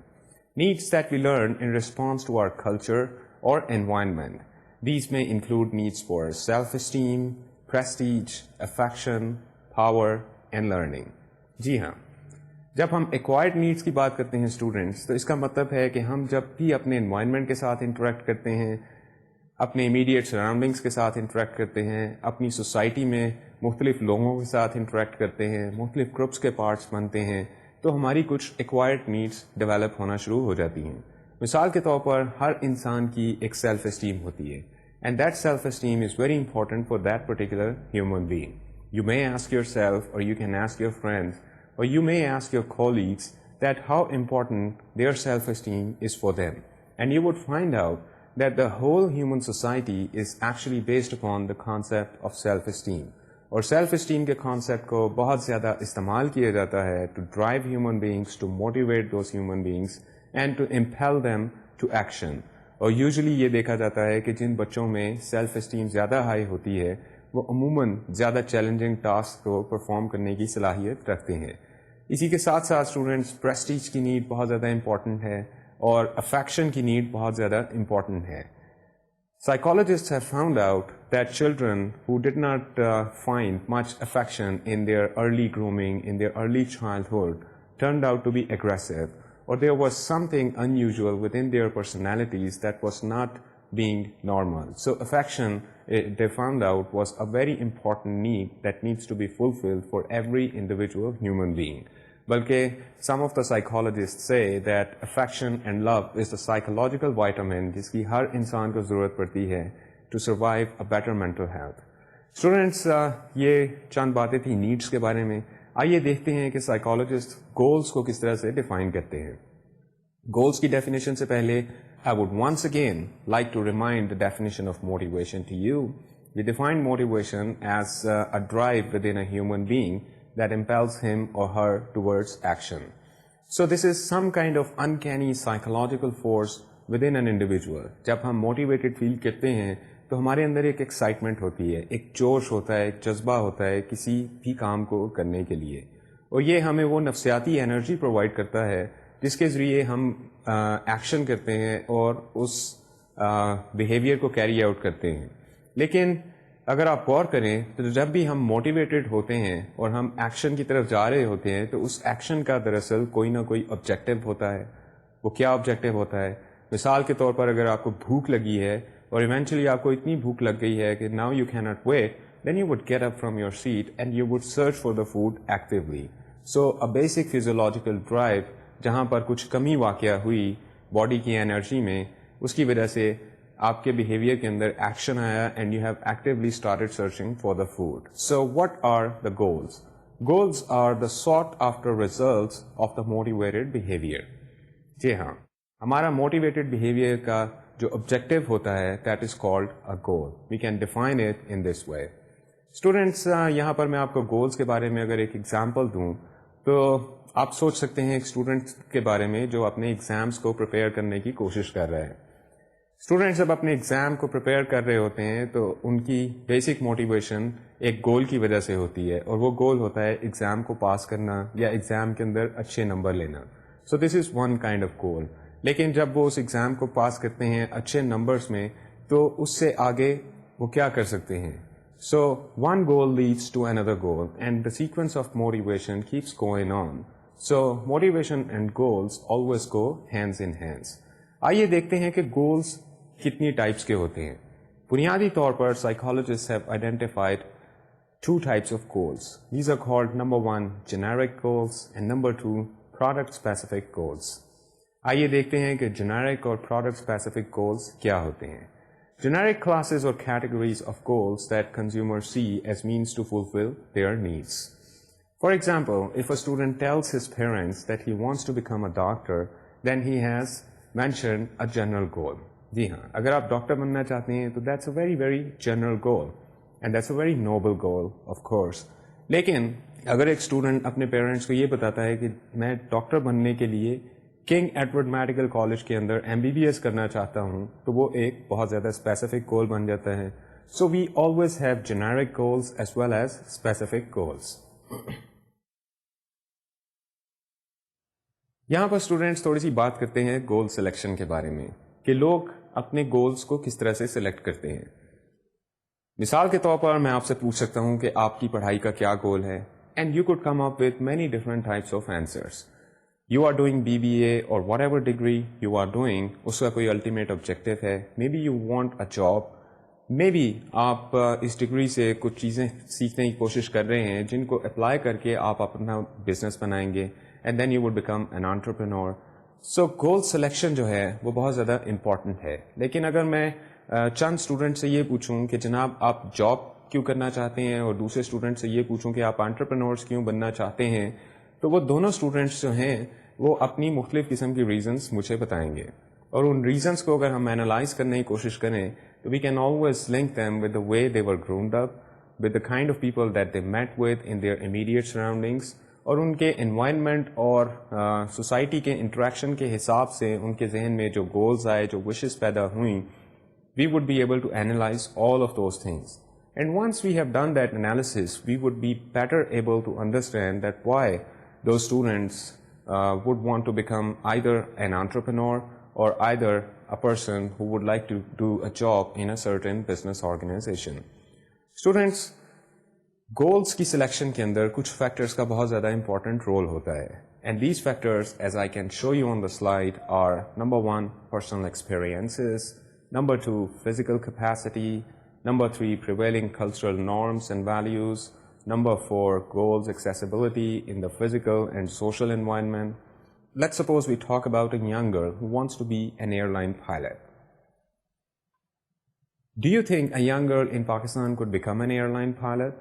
Needs that we learn in response to our culture or environment. These may include needs for self-esteem, prestige, affection, power, and learning. جی ہاں، جب ہم ایکوائرڈ نیڈس کی بات کرتے ہیں اسٹوڈینٹس تو اس کا مطلب ہے کہ ہم جب بھی اپنے انوائرمنٹ کے ساتھ انٹریکٹ کرتے ہیں، اپنے امیڈیٹ سراؤنڈنگس کے ساتھ انٹریکٹ کرتے ہیں، اپنی سوسائٹی میں مختلف لوگوں کے ساتھ انٹریکٹ کرتے ہیں، مختلف گروپس کے پارٹس بنتے ہیں، تو ہماری کچھ ایکوائرڈ نیڈس ڈیولپ ہونا شروع ہو جاتی ہیں. مثال کے طور پر ہر انسان کی ایک سیلف اسٹیم ہوتی ہے and that self esteem is very important for that particular human being. You may ask yourself or you can ask your friends or you may ask your colleagues that how important their self-esteem is for them, and you would find out that the whole human society is actually based upon the concept of self-esteem. اور self-esteem کے concept کو بہت زیادہ استعمال کیا جاتا ہے to drive human beings, to motivate those human beings and to impel them to action. اور usually یہ دیکھا جاتا ہے کہ جن بچوں میں self-esteem زیادہ ہائی ہوتی ہے وہ عموماً زیادہ چیلنجنگ ٹاسک کو پرفارم کرنے کی صلاحیت رکھتے ہیں. اسی کے ساتھ ساتھ اسٹوڈینٹس پریسٹیج کی نیڈ بہت زیادہ امپورٹنٹ ہے اور افیکشن کی نیڈ بہت زیادہ امپورٹنٹ ہے. Psychologists have found out that children who did not find much affection in their early grooming, in their early childhood, turned out to be aggressive, or there was something unusual within their personalities that was not being normal. So affection, they found out, was a very important need that needs to be fulfilled for every individual human being. بلکہ some of the psychologists say that affection and love is the psychological vitamin جس کی ہر انسان کو ضرورت پڑتی ہے to survive a better mental health. Students یہ چند باتیں تھیں نیڈس کے بارے میں. آئیے دیکھتے ہیں کہ سائیکالوجسٹ گولس کو کس طرح سے ڈیفائن کرتے ہیں. گولس کی ڈیفینیشن سے پہلے I would once again like to remind the definition of motivation to you. We define motivation as a drive within a human being that impels him or her towards action. So this is some kind of uncanny psychological force within an individual. جب ہم motivated فیل کرتے ہیں تو ہمارے اندر ایک excitement ہوتی ہے, ایک جوش ہوتا ہے, ایک جذبہ ہوتا ہے کسی بھی کام کو کرنے کے لیے, اور یہ ہمیں وہ نفسیاتی انرجی پرووائڈ کرتا ہے جس کے ذریعے ہم ایکشن کرتے ہیں اور اس بیہیویئر کو کیری آؤٹ کرتے ہیں. لیکن اگر آپ غور کریں تو جب بھی ہم موٹیویٹڈ ہوتے ہیں اور ہم ایکشن کی طرف جا رہے ہوتے ہیں تو اس ایکشن کا دراصل کوئی نہ کوئی آبجیکٹو ہوتا ہے. وہ کیا آبجیکٹو ہوتا ہے؟ مثال کے طور پر اگر آپ کو بھوک لگی ہے اور ایونچولی آپ کو اتنی بھوک لگ گئی ہے کہ now you can not wait, then you would get up from your seat and you would search for the food actually. So a basic physiological drive جہاں پر کچھ کمی واقع ہوئی باڈی کی انرجی میں, اس کی وجہ سے آپ کے بیہیویئر کے اندر ایکشن آیا and you have actually started searching for the food. So what are the goals? Goals are the sought after results of the motivated behaviour. جی ہاں, ہمارا موٹیویٹڈ بیہیویئر کا جو آبجیکٹو ہوتا ہے that is called a goal. We can define it in this way. Students, یہاں پر میں آپ کو گولز کے بارے میں اگر ایک ایگزامپل دوں تو آپ سوچ سکتے ہیں ایک اسٹوڈنٹ کے بارے میں جو اپنے ایگزامس کو پریپیئر کرنے کی کوشش کر رہے ہیں. اسٹوڈینٹس جب اپنے ایگزام کو پریپیئر کر رہے ہوتے ہیں تو ان کی بیسک موٹیویشن ایک گول کی وجہ سے ہوتی ہے, اور وہ گول ہوتا ہے ایگزام کو پاس کرنا یا ایگزام کے اندر اچھے نمبر لینا. So this is one kind of goal. لیکن جب وہ اس ایگزام کو پاس کرتے ہیں اچھے نمبرز میں تو اس سے آگے وہ کیا کر سکتے ہیں؟ So one goal leads to another goal and the sequence of motivation keeps going on. So motivation and goals always go hands in hands. آئیے دیکھتے ہیں کہ گولز کتنی ٹائپس کے ہوتے ہیں. بنیادی طور پر psychologists have identified two types of goals. These are called number 1 generic goals and number 2 product specific goals. آئیے دیکھتے ہیں کہ generic اور product specific goals کیا ہوتے ہیں. Generic classes or categories of goals that consumers see as means to fulfill their needs. For example, if a student tells his parents that he wants to become a doctor, then he has mentioned a general goal. جی ہاں, اگر آپ doctor بننا چاہتے ہیں تو that's a very very general goal and that's a very noble goal of course. لیکن اگر ایک اسٹوڈنٹ اپنے پیرنٹس کو یہ بتاتا ہے کہ میں ڈاکٹر بننے کے لیے کنگ ایڈورڈ میڈیکل کالج کے اندر MBBS کرنا چاہتا ہوں تو وہ ایک بہت زیادہ اسپیسیفک گول بن جاتا ہے. So we always have generic goals as well as specific goals. یہاں پر اسٹوڈینٹس تھوڑی سی بات کرتے ہیں گول سلیکشن کے بارے میں کہ لوگ اپنے گولز کو کس طرح سے سلیکٹ کرتے ہیں. مثال کے طور پر میں آپ سے پوچھ سکتا ہوں کہ آپ کی پڑھائی کا کیا گول ہے, and you could come up with many different types of answers. You are doing BBA or whatever degree you are doing, اس کا کوئی الٹیمیٹ آبجیکٹو ہے. Maybe you want a job, maybe آپ اس degree سے کچھ چیزیں سیکھنے کی کوشش کر رہے ہیں جن کو اپلائی کر کے آپ اپنا بزنس بنائیں گے and then you would become an entrepreneur. So goal selection جو ہے وہ بہت زیادہ امپورٹنٹ ہے. لیکن اگر میں چند اسٹوڈنٹ سے یہ پوچھوں کہ جناب آپ جاب کیوں کرنا چاہتے ہیں اور دوسرے اسٹوڈنٹ سے یہ پوچھوں کہ آپ انٹرپرینورس کیوں بننا چاہتے ہیں, تو وہ دونوں اسٹوڈنٹس جو ہیں وہ اپنی مختلف قسم کی ریزنس مجھے بتائیں گے, اور ان ریزنس کو اگر ہم اینالائز کرنے کی کوشش کریں تو we can always link them with the way they were growed up, with the kind of people that they meet with in their immediate surroundings, اور ان کے انوائرمنٹ اور سوسائٹی کے انٹریکشن کے حساب سے ان کے ذہن میں جو گولز آئے, جو وشز پیدا ہوئیں, we would be able to analyse all of those things. And once we have done that analysis we would be better able to understand that why those students would want to become either an entrepreneur or either a person who would like to do a job in a certain business organization. Students, goals کی selection کے اندر کچھ factors کا بہت زیادہ important role ہوتا ہے, and these factors, as I can show you on the slide, are number 1 personal experiences, number 2 physical capacity, number 3 prevailing cultural norms and values, Number 4, goals accessibility in the physical and social environment. Let's suppose we talk about a young girl who wants to be an airline pilot. Do you think a young girl in Pakistan could become an airline pilot?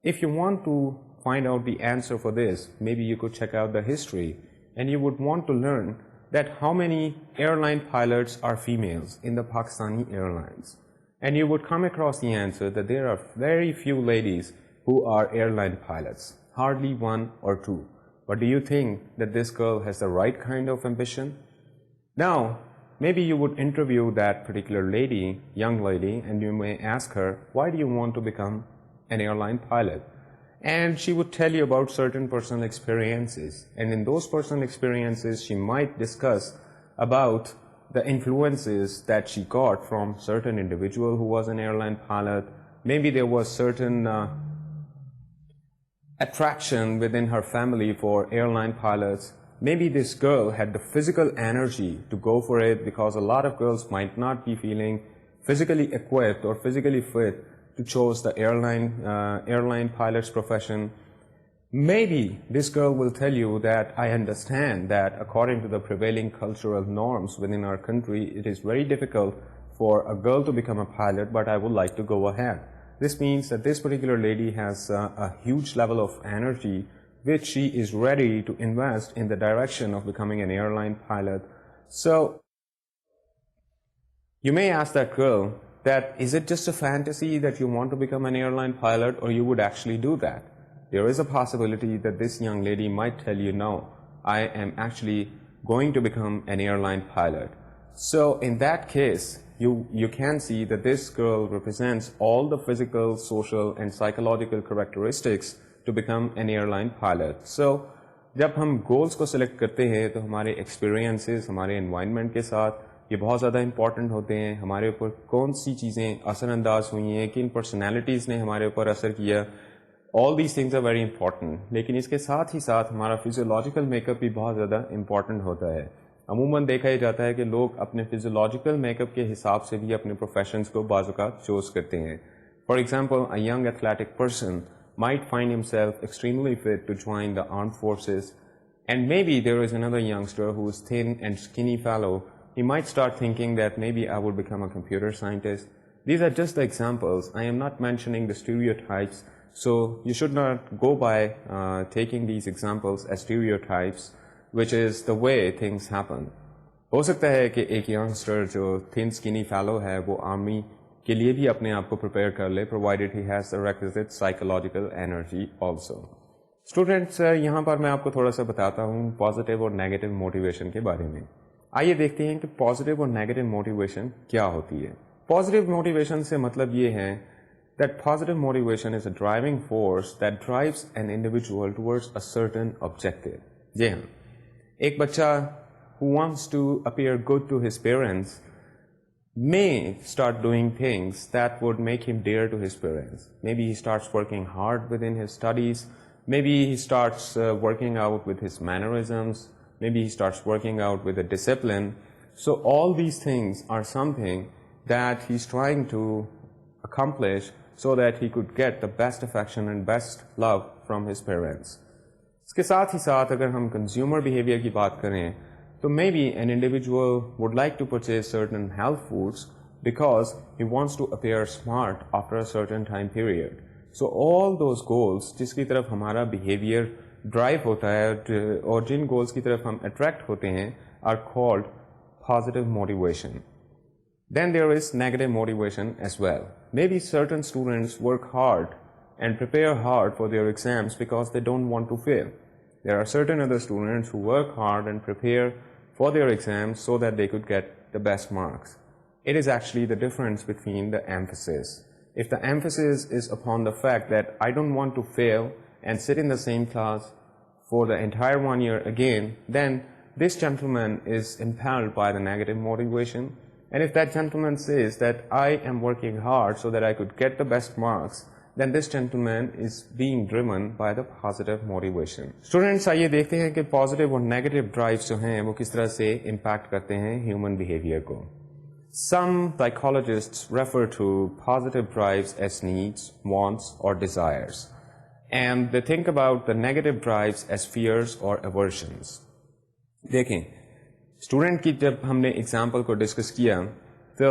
If you want to find out the answer for this, maybe you could check out the history, and you would want to learn that how many airline pilots are females in the Pakistani airlines. And you would come across the answer that there are very few ladies who are airline pilots, hardly 1 or 2. But do you think that this girl has the right kind of ambition? Now, maybe you would interview that particular lady, young lady, and you may ask her, why do you want to become an airline pilot? And she would tell you about certain personal experiences. And in those personal experiences, she might discuss about the influences that she got from certain individual who was an airline pilot. Maybe there was certain attraction within her family for airline pilots. Maybe this girl had the physical energy to go for it, because a lot of girls might not be feeling physically equipped or physically fit to choose the airline pilot's profession. Maybe this girl will tell you that I understand that according to the prevailing cultural norms within our country, it is very difficult for a girl to become a pilot, but I would like to go ahead. This means that this particular lady has a huge level of energy which she is ready to invest in the direction of becoming an airline pilot. So you may ask that girl that, is it just a fantasy that you want to become an airline pilot, or you would actually do that? There is a possibility that this young lady might tell you, no, I am actually going to become an airline pilot. So in that case, you can see that this girl represents all the physical, social and psychological characteristics to become an airline pilot. So جب ہم goals کو select کرتے ہیں تو ہمارے experiences ہمارے environment کے ساتھ یہ بہت زیادہ امپورٹنٹ ہوتے ہیں. ہمارے اوپر کون سی چیزیں اثر انداز ہوئی ہیں, کن پرسنالٹیز نے ہمارے اوپر اثر کیا, all these things are very important. لیکن اس کے ساتھ ہی ساتھ ہمارا فزیولوجیکل میک اپ بھی بہت زیادہ امپورٹنٹ ہوتا ہے. عموماً دیکھا یہ جاتا ہے کہ لوگ اپنے فزیولوجیکل میک اپ کے حساب سے بھی اپنے پروفیشنز کو بعض اوقات چوز کرتے ہیں. For example, a young athletic person might find himself extremely fit to join the armed forces, and maybe there is another youngster who is thin and skinny fellow. He might start thinking that maybe I would become a computer scientist. These are just the examples. I am not mentioning the stereotypes, so you should not go by taking these examples as stereotypes, which is the way things happen. ہو سکتا ہے کہ ایک یانگسٹر جو thin skinny fellow ہے وہ army کے لیے بھی اپنے آپ کو پریپیئر کر لے, provided he has the requisite psychological energy also. Students, یہاں پر میں آپ کو تھوڑا سا بتاتا ہوں پازیٹیو اور نیگیٹو موٹیویشن کے بارے میں. آئیے دیکھتے ہیں کہ پازیٹیو اور نیگیٹو موٹیویشن کیا ہوتی ہے. پازیٹیو موٹیویشن سے مطلب یہ ہے that positive motivation is a driving force that drives an individual towards a certain objective. جی ہاں, ایک بچہ who wants to appear good to his parents may start doing things that would make him dear to his parents. Maybe he starts working hard within his studies. Maybe he starts working out with his mannerisms. Maybe he starts working out with a discipline. So all these things are something that he's trying to accomplish so that he could get the best affection and best love from his parents. اس کے ساتھ ہی ساتھ اگر ہم consumer behaviour کی بات کریں تو maybe an individual would like to purchase certain health foods because he wants to appear smart after a certain time period. So all those goals جس کی طرف ہمارا بیہیویئر ڈرائیو ہوتا ہے اور جن گولس کی طرف ہم اٹریکٹ ہوتے ہیں are called positive motivation. Then there is negative motivation as well. Maybe certain students work hard and prepare hard for their exams because they don't want to fail. There are certain other students who work hard and prepare for their exams so that they could get the best marks. It is actually the difference between the emphasis. If the emphasis is upon the fact that I don't want to fail and sit in the same class for the entire 1 year again, then this gentleman is impelled by the negative motivation. And if that gentleman says that I am working hard so that I could get the best marks, then this gentleman is being driven by the positive motivation. Students, آئیے دیکھتے ہیں کہ positive اور negative drives جو ہیں وہ کس طرح سے impact کرتے ہیں human behavior کو. Some psychologists refer to positive drives as needs, wants or desires. and they think about the negative drives as fears or aversions. دیکھیں اسٹوڈنٹ کی جب ہم نے ایگزامپل کو ڈسکس کیا تو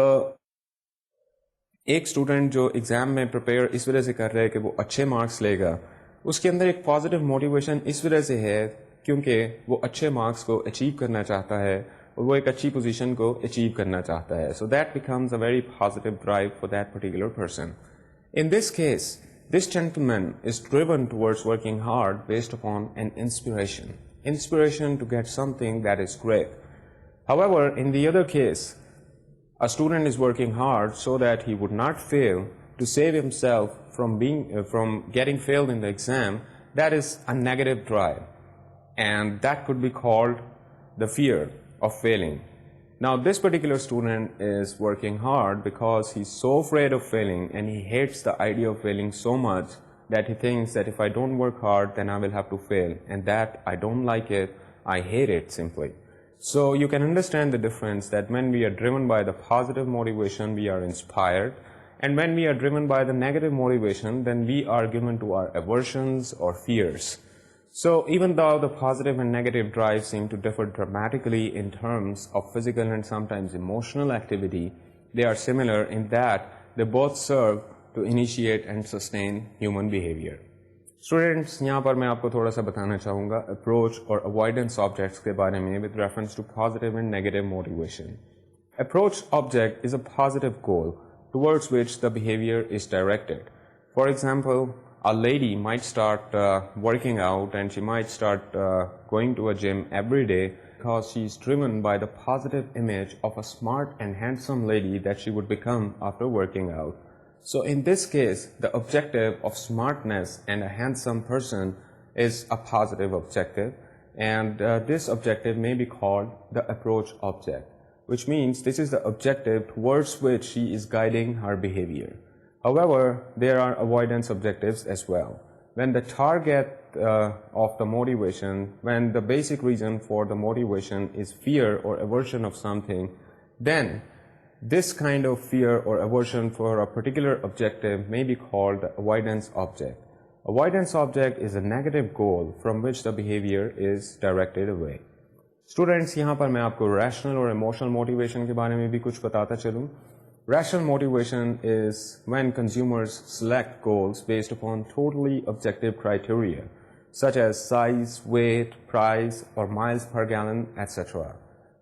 ایک اسٹوڈنٹ جو ایگزام میں پریپیئر اس وجہ سے کر رہا ہے کہ وہ اچھے مارکس لے گا, اس کے اندر ایک پازیٹیو موٹیویشن اس وجہ سے ہے کیونکہ وہ اچھے مارکس کو اچیو کرنا چاہتا ہے اور وہ ایک اچھی پوزیشن کو اچیو کرنا چاہتا ہے. So that becomes a very positive drive for that particular person. In this case this gentleman is driven towards working hard based upon an inspiration to get something that is great. However, in the other case, a student is working hard so that he would not fail, to save himself from getting failed in the exam. That is a negative drive, and that could be called the fear of failing. Now, this particular student is working hard because he's so afraid of failing, and he hates the idea of failing so much that he thinks that if I don't work hard, then I will have to fail, and that I don't like it, I hate it simply. So you can understand the difference that when we are driven by the positive motivation, we are inspired, and when we are driven by the negative motivation, then we are given to our aversions or fears. So even though the positive and negative drives seem to differ dramatically in terms of physical and sometimes emotional activity, they are similar in that they both serve to initiate and sustain human behavior. Students, یہاں پر میں آپ کو تھوڑا سا بتانا چاہوں گا approach اور اوائڈنس آبجیکٹس کے بارے میں with reference to positive and negative motivation. Approach object is a positive goal towards which the behavior is directed. For example, a lady might start working out, and she might start going to a gym every day because she is driven by the positive image of a smart and handsome lady that she would become after working out. So in this case, the objective of smartness and a handsome person is a positive objective, and this objective may be called the approach object, which means this is the objective towards which she is guiding her behavior. However, there are avoidance objectives as well. When the target of the motivation, when the basic reason for the motivation is fear or aversion of something, then this kind of fear or aversion for a particular objective may be called the avoidance object. Avoidance object is a negative goal from which the behavior is directed away. Students, یہاں پر میں آپ کو rational اور emotional motivation کے بارے میں بھی کچھ بتاتا چلوں. Rational motivation is when consumers select goals based upon totally objective criteria, such as size, weight, price, or miles per gallon, etc.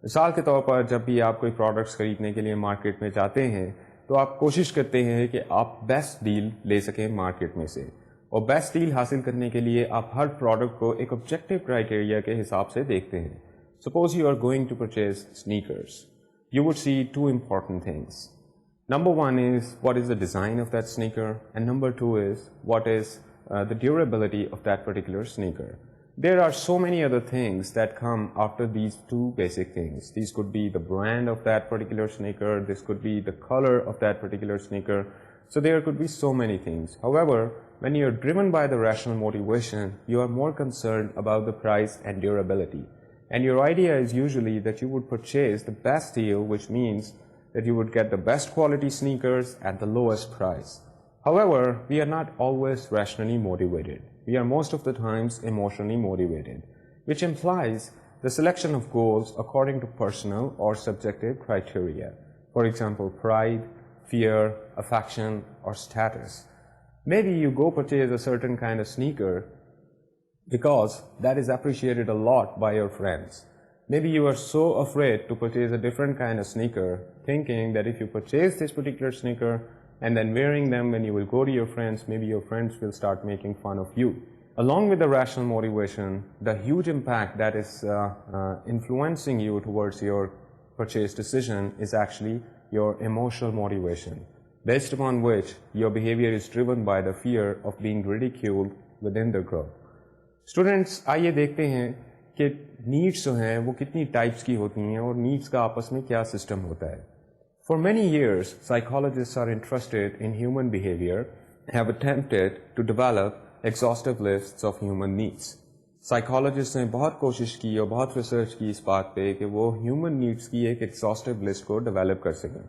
مثال کے طور پر جب بھی آپ کوئی پروڈکٹس خریدنے کے لیے مارکیٹ میں جاتے ہیں تو آپ کوشش کرتے ہیں کہ آپ بیسٹ ڈیل لے سکیں مارکیٹ میں سے, اور بیسٹ ڈیل حاصل کرنے کے لیے آپ ہر پروڈکٹ کو ایک آبجیکٹو کرائٹیریا کے حساب سے دیکھتے ہیں. Suppose you are going to purchase sneakers. You would see two important things. Number one is what is the design of that sneaker, and number two is what is the durability of that particular sneaker. There are so many other things that come after these two basic things. These could be the brand of that particular sneaker, this could be the color of that particular sneaker. So there could be so many things. However, when you are driven by the rational motivation, you are more concerned about the price and durability. And your idea is usually that you would purchase the best deal, which means that you would get the best quality sneakers at the lowest price. However, we are not always rationally motivated. We are most of the times emotionally motivated, which implies the selection of goals according to personal or subjective criteria. For example, pride, fear, affection, or status. Maybe you go purchase a certain kind of sneaker because that is appreciated a lot by your friends. Maybe you are so afraid to purchase a different kind of sneaker, thinking that if you purchase this particular sneaker and then wearing them when you will go to your friends, maybe your friends will start making fun of you. Along with the rational motivation, the huge impact that is influencing you towards your purchase decision is actually your emotional motivation, based upon which your behavior is driven by the fear of being ridiculed within the group. Students, آئیے دیکھتے ہیں کہ needs جو ہیں وہ کتنی types کی ہوتی ہیں اور نیڈس کا آپس میں کیا سسٹم ہوتا ہے. For many years psychologists are interested in human behavior, have attempted to develop exhaustive lists of human needs. Psychologists نے بہت کوشش کی اور بہت ریسرچ کی اس بات پہ کہ وہ ہیومن نیڈس کی ایک ایگزاسٹیو لسٹ کو ڈیولپ کر سکیں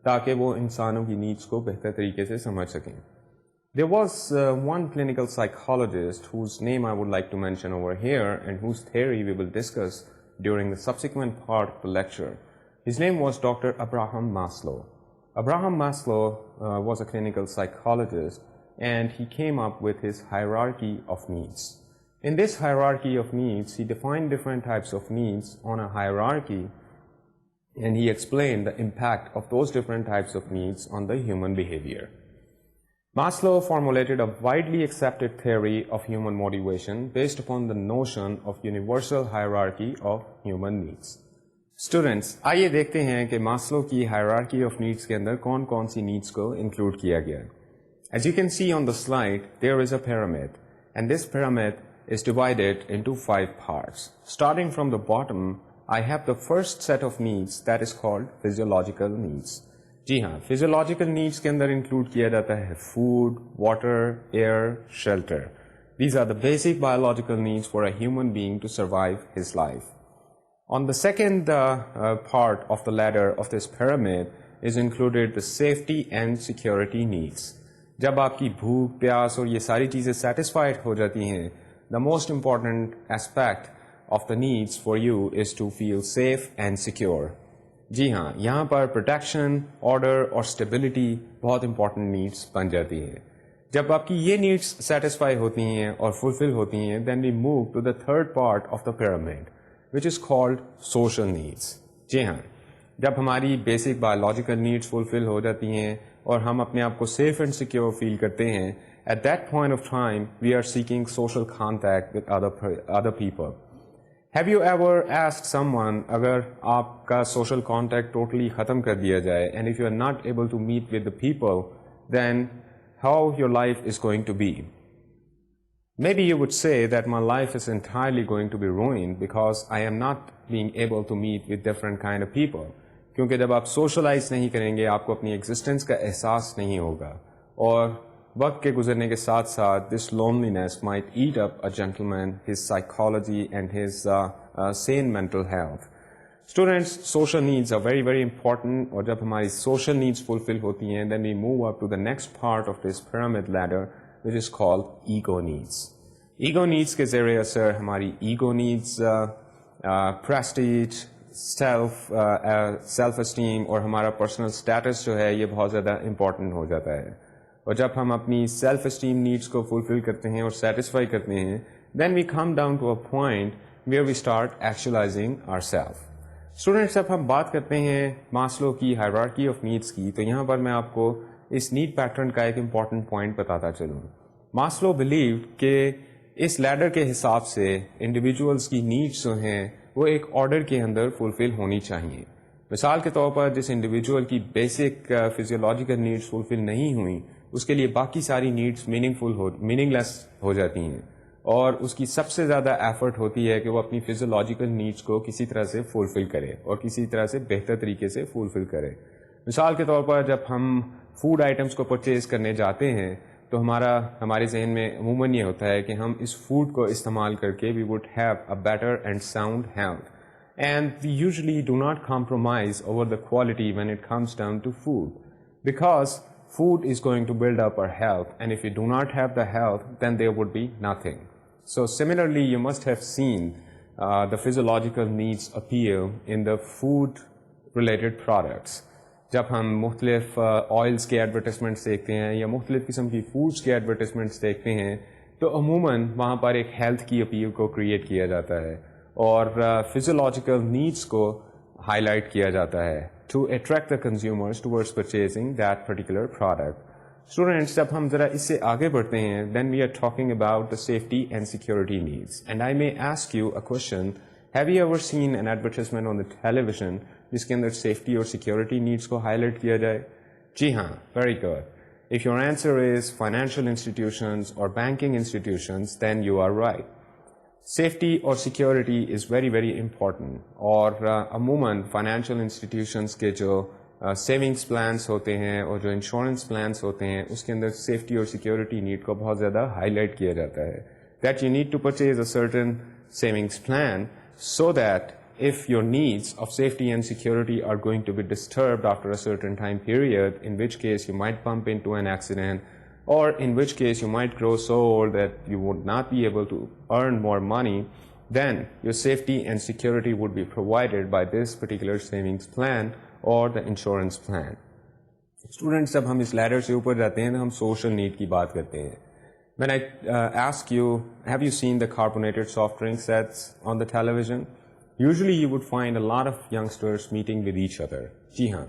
تاکہ وہ انسانوں کی نیڈس کو بہتر طریقے سے سمجھ سکیں. There was one clinical psychologist whose name I would like to mention over here and whose theory we will discuss during the subsequent part of the lecture. His name was Dr. Abraham Maslow. Abraham Maslow was a clinical psychologist, and he came up with his hierarchy of needs. In this hierarchy of needs, he defined different types of needs on a hierarchy, and he explained the impact of those different types of needs on the human behavior. Maslow formulated a widely accepted theory of human motivation based upon the notion of universal hierarchy of human needs. Students, آئیے دیکھتے ہیں کہ Maslow کی hierarchy of needs کے اندر کون کون سی needs کو include کیا گیا. As you can see on the slide, there is a pyramid, and this pyramid is divided into 5 parts. Starting from the bottom, I have the first set of needs that is called physiological needs. جی ہاں, physiological needs کے اندر include کیا جاتا ہے food, water, air, shelter. These are the basic biological needs for a human being to survive his life. On the second part of the ladder of this pyramid is included the safety and security needs. جب آپ کی بھوک, پیاس اور یہ ساری چیزیں satisfied ہو جاتی ہیں, the most important aspect of the needs for you is to feel safe and secure. جی ہاں, یہاں پر پروٹیکشن, آرڈر اور اسٹیبلٹی بہت امپورٹنٹ نیڈس بن جاتی ہیں. جب آپ کی یہ نیڈس سیٹسفائی ہوتی ہیں اور فلفل ہوتی ہیں, then we move to the third part of the pyramid which is called social needs. جی ہاں, جب ہماری بیسک بایولوجیکل نیڈس فلفل ہو جاتی ہیں اور ہم اپنے آپ کو سیف اینڈ سیکیور فیل کرتے ہیں, at that point of time we are seeking social contact with other people. Have you ever asked someone, اگر آپ کا social contact totally ختم کر دیا جائے, and if you are not able to meet with the people, then how your life is going to be? Maybe you would say that my life is entirely going to be ruined because I am not being able to meet with different kind of people. کیونکہ جب آپ socialize نہیں کریں گے, آپ کو اپنی existence کا احساس نہیں ہوگا, اور وقت کے گزرنے کے ساتھ ساتھ this loneliness might eat up a gentleman, his psychology and his sane mental health. Students, social needs are very very important, اور جب ہماری social needs fulfill ہوتی ہیں, then we move up to the next part of this pyramid ladder which is called ego needs. Ego needs کے ذریعے اثر ہماری ego needs prestige, self esteem اور ہمارا personal status جو ہے یہ بہت زیادہ important ہو جاتا ہے. اور جب ہم اپنی سیلف اسٹیم نیڈس کو فلفل کرتے ہیں اور سیٹسفائی کرتے ہیں, then we come down to a point where we start actualising our self. Students, جب ہم بات کرتے ہیں ماسلو کی ہائرارکی آف نیڈس کی, تو یہاں پر میں آپ کو اس نیڈ پیٹرن کا ایک امپورٹنٹ پوائنٹ بتاتا چلوں. ماسلو بلیو کہ اس لیڈر کے حساب سے انڈیویجولس کی نیڈس جو ہیں وہ ایک آرڈر کے اندر فلفل ہونی چاہیے. مثال کے طور پر جس انڈیویجول کی بیسک فزیولوجیکل نیڈس فلفل نہیں ہوئیں, اس کے لیے باقی ساری نیڈس میننگ لیس ہو جاتی ہیں, اور اس کی سب سے زیادہ ایفرٹ ہوتی ہے کہ وہ اپنی فزیولوجیکل نیڈس کو کسی طرح سے فلفل کرے اور کسی طرح سے بہتر طریقے سے فلفل کرے. مثال کے طور پر جب ہم فوڈ آئٹمس کو پرچیز کرنے جاتے ہیں تو ہمارے ذہن میں عموماً یہ ہوتا ہے کہ ہم اس فوڈ کو استعمال کر کے we would have a better and sound health, and we usually do not compromise over the quality when it comes down to food, because food is going to build up our health, and if you do not have the health, then there would be nothing. So similarly, you must have seen the physiological needs appear in the food related products. جب ہم مختلف oils کے advertisements دیکھتے ہیں یا مختلف قسم کی فوڈس کے ایڈورٹیزمنٹس دیکھتے ہیں, تو عموماً وہاں پر ایک ہیلتھ کی اپیل کو کریٹ کیا جاتا ہے اور فزیولوجیکل نیڈس کو ہائی لائٹ کیا جاتا ہے to attract the consumers towards purchasing that particular product. Students, جب ہم ذرا اس سے آگے بڑھتے ہیں, then we are talking about the safety and security needs. And I may ask you a question, have you ever seen an advertisement on the television جس کے اندر safety اور security needs کو highlight کیا جائے؟ جی ہاں, very good. If your answer is financial institutions or banking institutions, then you are right. Safety اور security is very very important, اور عموماً فائنینشیل انسٹیٹیوشنس کے جو سیونگس پلانس ہوتے ہیں اور جو انشورنس پلانس ہوتے ہیں اس کے اندر سیفٹی اور سیکیورٹی نیڈ کو بہت زیادہ ہائی لائٹ کیا جاتا ہے, that you need to purchase a certain savings plan so that if your needs of safety and security are going to be disturbed after a certain time period, in which case you might bump into an accident, or in which case you might grow so old that you would not be able to earn more money, then your safety and security would be provided by this particular savings plan or the insurance plan. Students, جب ہم اس leader سے اوپر جاتے ہیں تو ہم social need کی بات کرتے ہیں. When I ask you, have you seen the carbonated soft drink sets on the television? Usually you would find a lot of youngsters meeting with each other. جی ہاں,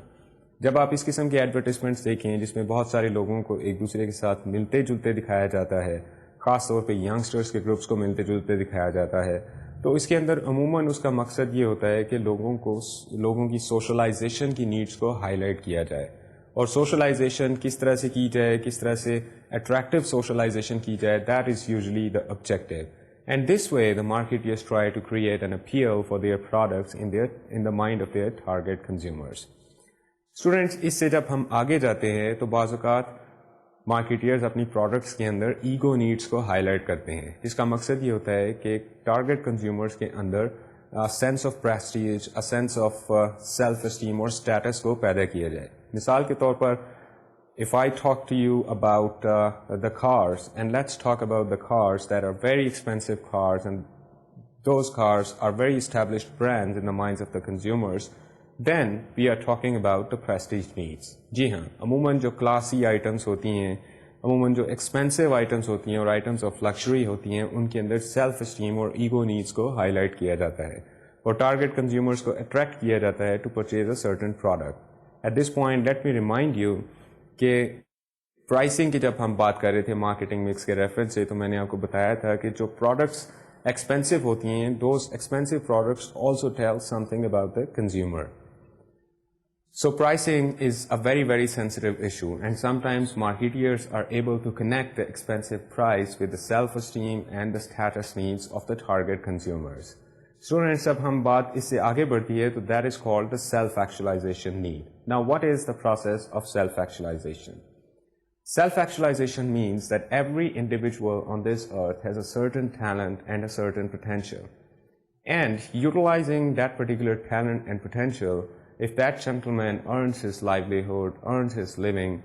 جب آپ اس قسم کے ایڈورٹیزمنٹس دیکھیں جس میں بہت سارے لوگوں کو ایک دوسرے کے ساتھ ملتے جلتے دکھایا جاتا ہے, خاص طور پہ ینگسٹرس کے گروپس کو ملتے جلتے دکھایا جاتا ہے, تو اس کے اندر عموماً اس کا مقصد یہ ہوتا ہے کہ لوگوں کی سوشلائزیشن کی نیڈس کو ہائی لائٹ کیا جائے. اور سوشلائزیشن کس طرح سے کی جائے, کس طرح سے اٹریکٹیو سوشلائزیشن کی جائے, that is usually the objective. And this way the marketers try to create an appeal for their products in the mind of their target consumers. Students, اس سے جب ہم آگے جاتے ہیں تو بعض اوقات مارکیٹرز اپنی پروڈکٹس کے اندر ایگو نیڈس کو ہائی لائٹ کرتے ہیں, جس کا مقصد یہ ہوتا ہے کہ ٹارگیٹ کنزیومرس کے اندر sense of prestige, sense of self esteem اور اسٹیٹس کو پیدا کیا جائے. مثال کے طور پر, if I talk to you about the cars, and let's talk about the cars that are very expensive cars, and those cars are very established brands in the minds of the consumers, then we are talking about the prestige needs. جی ہاں, عموماً جو classy items ہوتی ہیں, عموماً جو expensive items ہوتی ہیں اور آئٹمس آف لکشری ہوتی ہیں, ان کے اندر سیلف اسٹیم اور ایگو نیڈس کو ہائی لائٹ کیا جاتا ہے اور ٹارگیٹ کنزیومرس کو اٹریکٹ کیا جاتا ہے to purchase a certain product. At this point let me remind you کہ پرائسنگ کی جب ہم بات کر رہے تھے مارکیٹنگ مکس کے ریفرنس سے, تو میں نے آپ کو بتایا تھا کہ جو پروڈکٹس ایکسپینسو ہوتی ہیں, those expensive products also tell some thing about the consumer. So pricing is a very, very sensitive issue, and sometimes marketeers are able to connect the expensive price with the self-esteem and the status needs of the target consumers. Students, جب ہم بات اس سے آگے بڑھتی ہے تو that is called the self-actualization need. Now, what is the process of self-actualization? Self-actualization means that every individual on this earth has a certain talent and a certain potential. And utilizing that particular talent and potential, if that gentleman earns his livelihood, earns his living,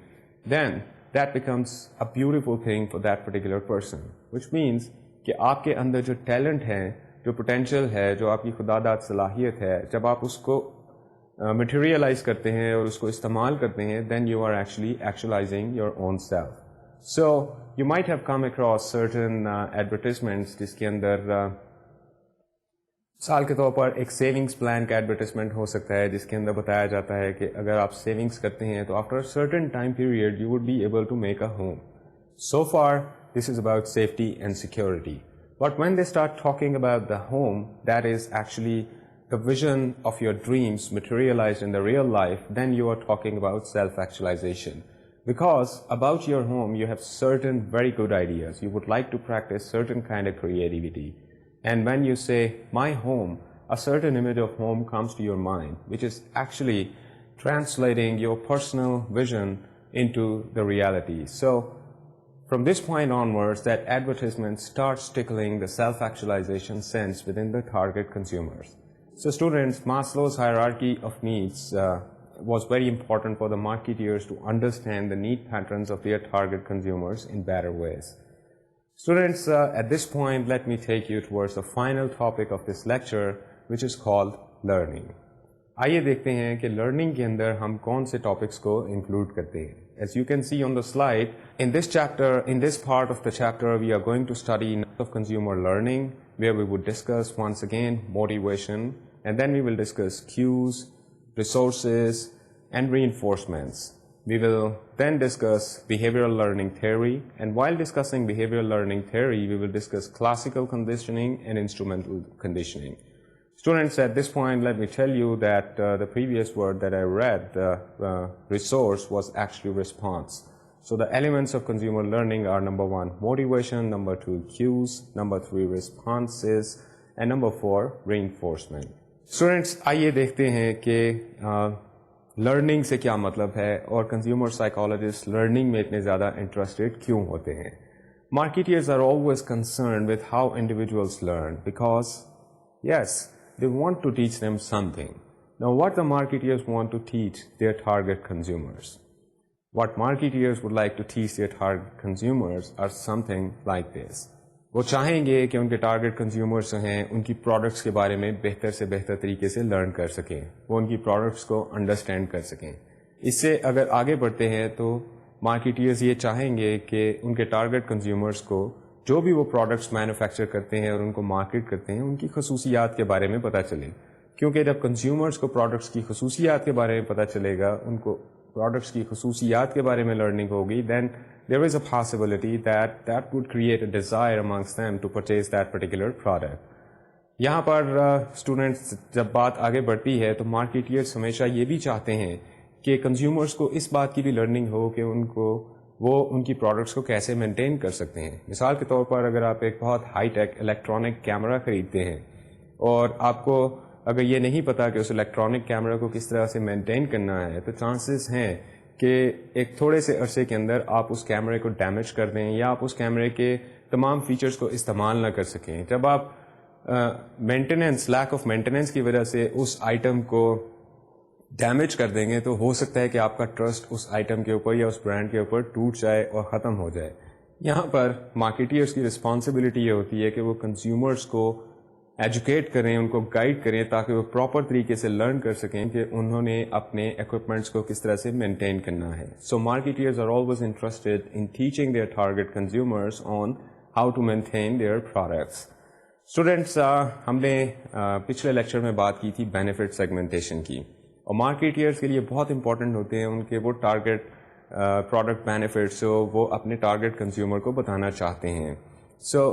then that becomes a beautiful thing for that particular person. Which means کہ آپ کے اندر جو talent ہے, جو potential ہے, جو آپ کی خدا داد صلاحیت ہے, جب آپ اس کو مٹیریلائز کرتے ہیں اور اس کو استعمال کرتے ہیں, then you are actually actualizing your own self. So you might have come across certain advertisements جس کے اندر مثال کے طور پر ایک سیونگس پلان کا ایڈورٹیزمنٹ ہو سکتا ہے جس کے اندر بتایا جاتا ہے کہ اگر آپ سیونگس کرتے ہیں تو after certain time period you would be able to make a home. So for this is about safety and security, but when they start talking about the home, that is actually the vision of your dreams materialized in the real life, then you are talking about self-actualization. Because about your home, you have certain very good ideas. You would like to practice certain kind of creativity. And when you say, my home, a certain image of home comes to your mind, which is actually translating your personal vision into the reality. So, from this point onwards, that advertisement starts tickling the self-actualization sense within the target consumers. So students, Maslow's hierarchy of needs was very important for the marketeers to understand the need patterns of their target consumers in better ways. Students, at this point, let me take you towards the final topic of this lecture, which is called learning. آئیے دیکھتے ہیں کہ learning کے اندر ہم کون سے topics کو include کرتے ہیں. As you can see on the slide, in this part of the chapter, we are going to study of consumer learning, where we would discuss once again motivation, and then we will discuss cues, resources, and reinforcements. We will then discuss behavioral learning theory, and while discussing behavioral learning theory, we will discuss classical conditioning and instrumental conditioning. Students, at this point, let me tell you that the previous word that I read, resource, was actually response. So the elements of consumer learning are number 1, motivation, number 2, cues, number 3, responses, and number 4, reinforcement. Students, آئیے دیکھتے ہیں کہ learning سے کیا مطلب ہے اور consumer psychologist learning میں اتنے زیادہ انٹرسٹڈ کیوں ہوتے ہیں. Marketers are always concerned with how individuals learn because, yes, they want to teach them something. Now, what the marketers want to teach their target consumers? What marketeers would like to teach their target consumers are something like this. وہ چاہیں کہ ان کے target consumers ہیں ان کی products کے بارے میں بہتر سے بہتر طریقے سے لرن کر سکیں, وہ ان کی پروڈکٹس کو انڈرسٹینڈ کر سکیں. اس سے اگر آگے بڑھتے ہیں تو مارکیٹرز یہ چاہیں گے کہ ان کے ٹارگٹ کنزیومرز کو جو بھی وہ پروڈکٹس مینوفیکچر کرتے ہیں اور ان کو مارکیٹ کرتے ہیں ان کی خصوصیات کے بارے میں پتہ چلے, کیونکہ جب کنزیومرز کو پروڈکٹس کی خصوصیات کے بارے میں پتہ چلے گا, ان کو پروڈکٹس کی خصوصیات کے بارے میں لرننگ ہوگی, دین there is a possibility that would create a desire amongst them to purchase that particular product. یہاں پر اسٹوڈینٹس جب بات آگے بڑھتی ہے تو مارکیٹرز ہمیشہ یہ بھی چاہتے ہیں کہ کنزیومرز کو اس بات کی بھی لرننگ ہو کہ وہ ان کی پروڈکٹس کو کیسے مینٹین کر سکتے ہیں. مثال کے طور پر اگر آپ ایک بہت ہائی ٹیک الیکٹرانک کیمرہ خریدتے ہیں اور آپ کو اگر یہ نہیں پتا کہ اس الیکٹرانک کیمرہ کو کس طرح سے مینٹین کرنا ہے تو چانسز ہیں کہ ایک تھوڑے سے عرصے کے اندر آپ اس کیمرے کو ڈیمیج کر دیں یا آپ اس کیمرے کے تمام فیچرز کو استعمال نہ کر سکیں. جب آپ لیک آف مینٹیننس کی وجہ سے اس آئٹم کو ڈیمیج کر دیں گے تو ہو سکتا ہے کہ آپ کا ٹرسٹ اس آئٹم کے اوپر یا اس برانڈ کے اوپر ٹوٹ جائے اور ختم ہو جائے. یہاں پر مارکیٹرز کی رسپانسبلٹی یہ ہوتی ہے کہ وہ کنزیومرز کو ایجوکیٹ کریں, ان کو گائیڈ کریں تاکہ وہ پراپر طریقے سے لرن کر سکیں کہ انہوں نے اپنے ایکوپمنٹس کو کس طرح سے مینٹین کرنا ہے. So marketers are always interested in teaching their target consumers on how to maintain their products. Students, ہم نے پچھلے لیکچر میں بات کی تھی بینیفٹ سیگمنٹیشن کی, اور مارکیٹرز کے لیے بہت امپورٹنٹ ہوتے ہیں ان کے وہ ٹارگیٹ پروڈکٹ بینیفٹس وہ اپنے ٹارگیٹ کنزیومر کو بتانا چاہتے ہیں. سو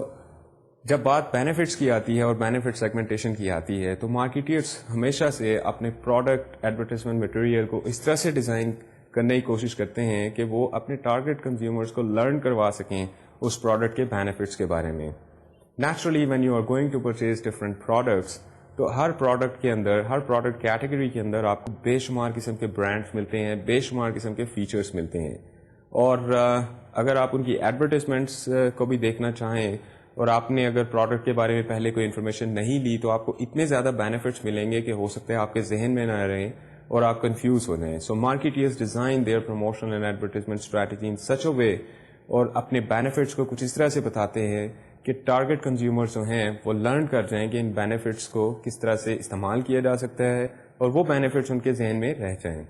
جب بات بینیفٹس کی آتی ہے اور بینیفٹ سیگمنٹیشن کی آتی ہے تو مارکیٹرز ہمیشہ سے اپنے پروڈکٹ ایڈورٹائزمنٹ مٹیریل کو اس طرح سے ڈیزائن کرنے کی کوشش کرتے ہیں کہ وہ اپنے ٹارگیٹ کنزیومرز کو لرن کروا سکیں اس پروڈکٹ کے بینیفٹس کے بارے میں. Naturally when you are going to purchase different products تو ہر پروڈکٹ کے اندر, ہر پروڈکٹ کیٹیگری کے اندر آپ کو بے شمار قسم کے برانڈس ملتے ہیں, بے شمار قسم کے فیچرز ملتے ہیں, اور اگر آپ ان کی ایڈورٹائزمنٹس کو بھی دیکھنا چاہیں اور آپ نے اگر پروڈکٹ کے بارے میں پہلے کوئی انفارمیشن نہیں لی تو آپ کو اتنے زیادہ بینیفٹس ملیں گے کہ ہو سکتا ہے آپ کے ذہن میں نہ رہیں اور آپ کنفیوز ہو جائیں. So marketers design their promotional and advertisement strategy in such a way, اور اپنے بینیفٹس کو کچھ اس طرح سے بتاتے ہیں کہ ٹارگیٹ کنزیومرز جو ہیں وہ لرن کر جائیں کہ ان بینیفٹس کو کس طرح سے استعمال کیا جا سکتا ہے اور وہ بینیفٹس ان کے ذہن میں رہ جائیں.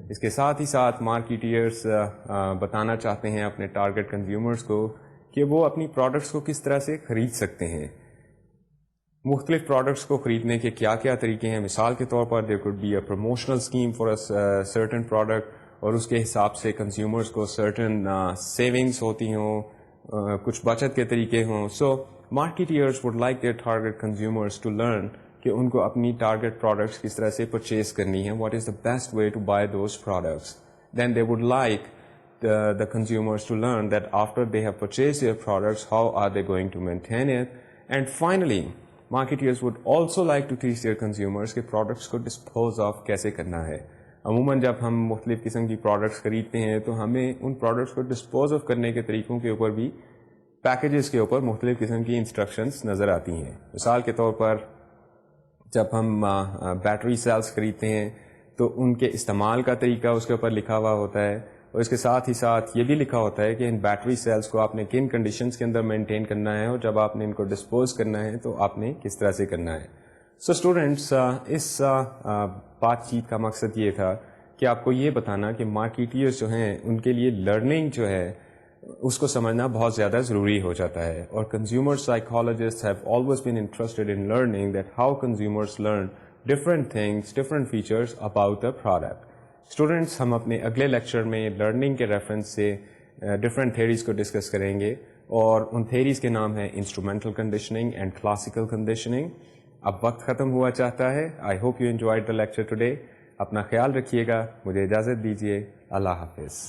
اس کے ساتھ ہی ساتھ مارکیٹرز بتانا چاہتے ہیں اپنے ٹارگیٹ کنزیومرز کو کہ وہ اپنی پروڈکٹس کو کس طرح سے خرید سکتے ہیں. مختلف پروڈکٹس کو خریدنے کے کیا کیا طریقے ہیں. مثال کے طور پر there could be a promotional scheme for a certain product, اور اس کے حساب سے کنزیومرز کو سرٹن سیونگس ہوتی ہوں, کچھ بچت کے طریقے ہوں. So marketers would like their target consumers to learn کہ ان کو اپنی ٹارگیٹ پروڈکٹس کس طرح سے پرچیز کرنی ہے, what is the best way to buy those products. Then they would like the consumers to learn that after they have purchased their products, how are they going to maintain it. And finally, marketers would also like to teach their consumers کہ products کو dispose of کیسے کرنا ہے. عموماً جب ہم مختلف قسم کی products خریدتے ہیں تو ہمیں ان products کو dispose of کرنے کے طریقوں کے اوپر بھی پیکیجز کے اوپر مختلف قسم کی انسٹرکشنز نظر آتی ہیں. مثال کے طور پر جب ہم بیٹری سیلز خریدتے ہیں تو ان کے استعمال کا طریقہ اس کے اوپر لکھا ہوا ہوتا ہے, اور اس کے ساتھ ہی ساتھ یہ بھی لکھا ہوتا ہے کہ ان بیٹری سیلز کو آپ نے کن کنڈیشنز کے اندر مینٹین کرنا ہے, اور جب آپ نے ان کو ڈسپوز کرنا ہے تو آپ نے کس طرح سے کرنا ہے. سو اسٹوڈینٹس, اس بات چیت کا مقصد یہ تھا کہ آپ کو یہ بتانا کہ مارکیٹرز جو ہیں ان کے لیے لرننگ جو ہے اس کو سمجھنا بہت زیادہ ضروری ہو جاتا ہے, اور consumer psychologist have always been interested in learning that how consumers learn different things, different features about a product. Students, ہم اپنے اگلے لیکچر میں لرننگ کے ریفرنس سے ڈفرینٹ تھیریز کو ڈسکس کریں گے, اور ان تھیریز کے نام ہیں instrumental conditioning and classical conditioning. اب وقت ختم ہوا چاہتا ہے. I hope you enjoyed the lecture today. اپنا خیال رکھیے گا, مجھے اجازت دیجیے. اللہ حافظ.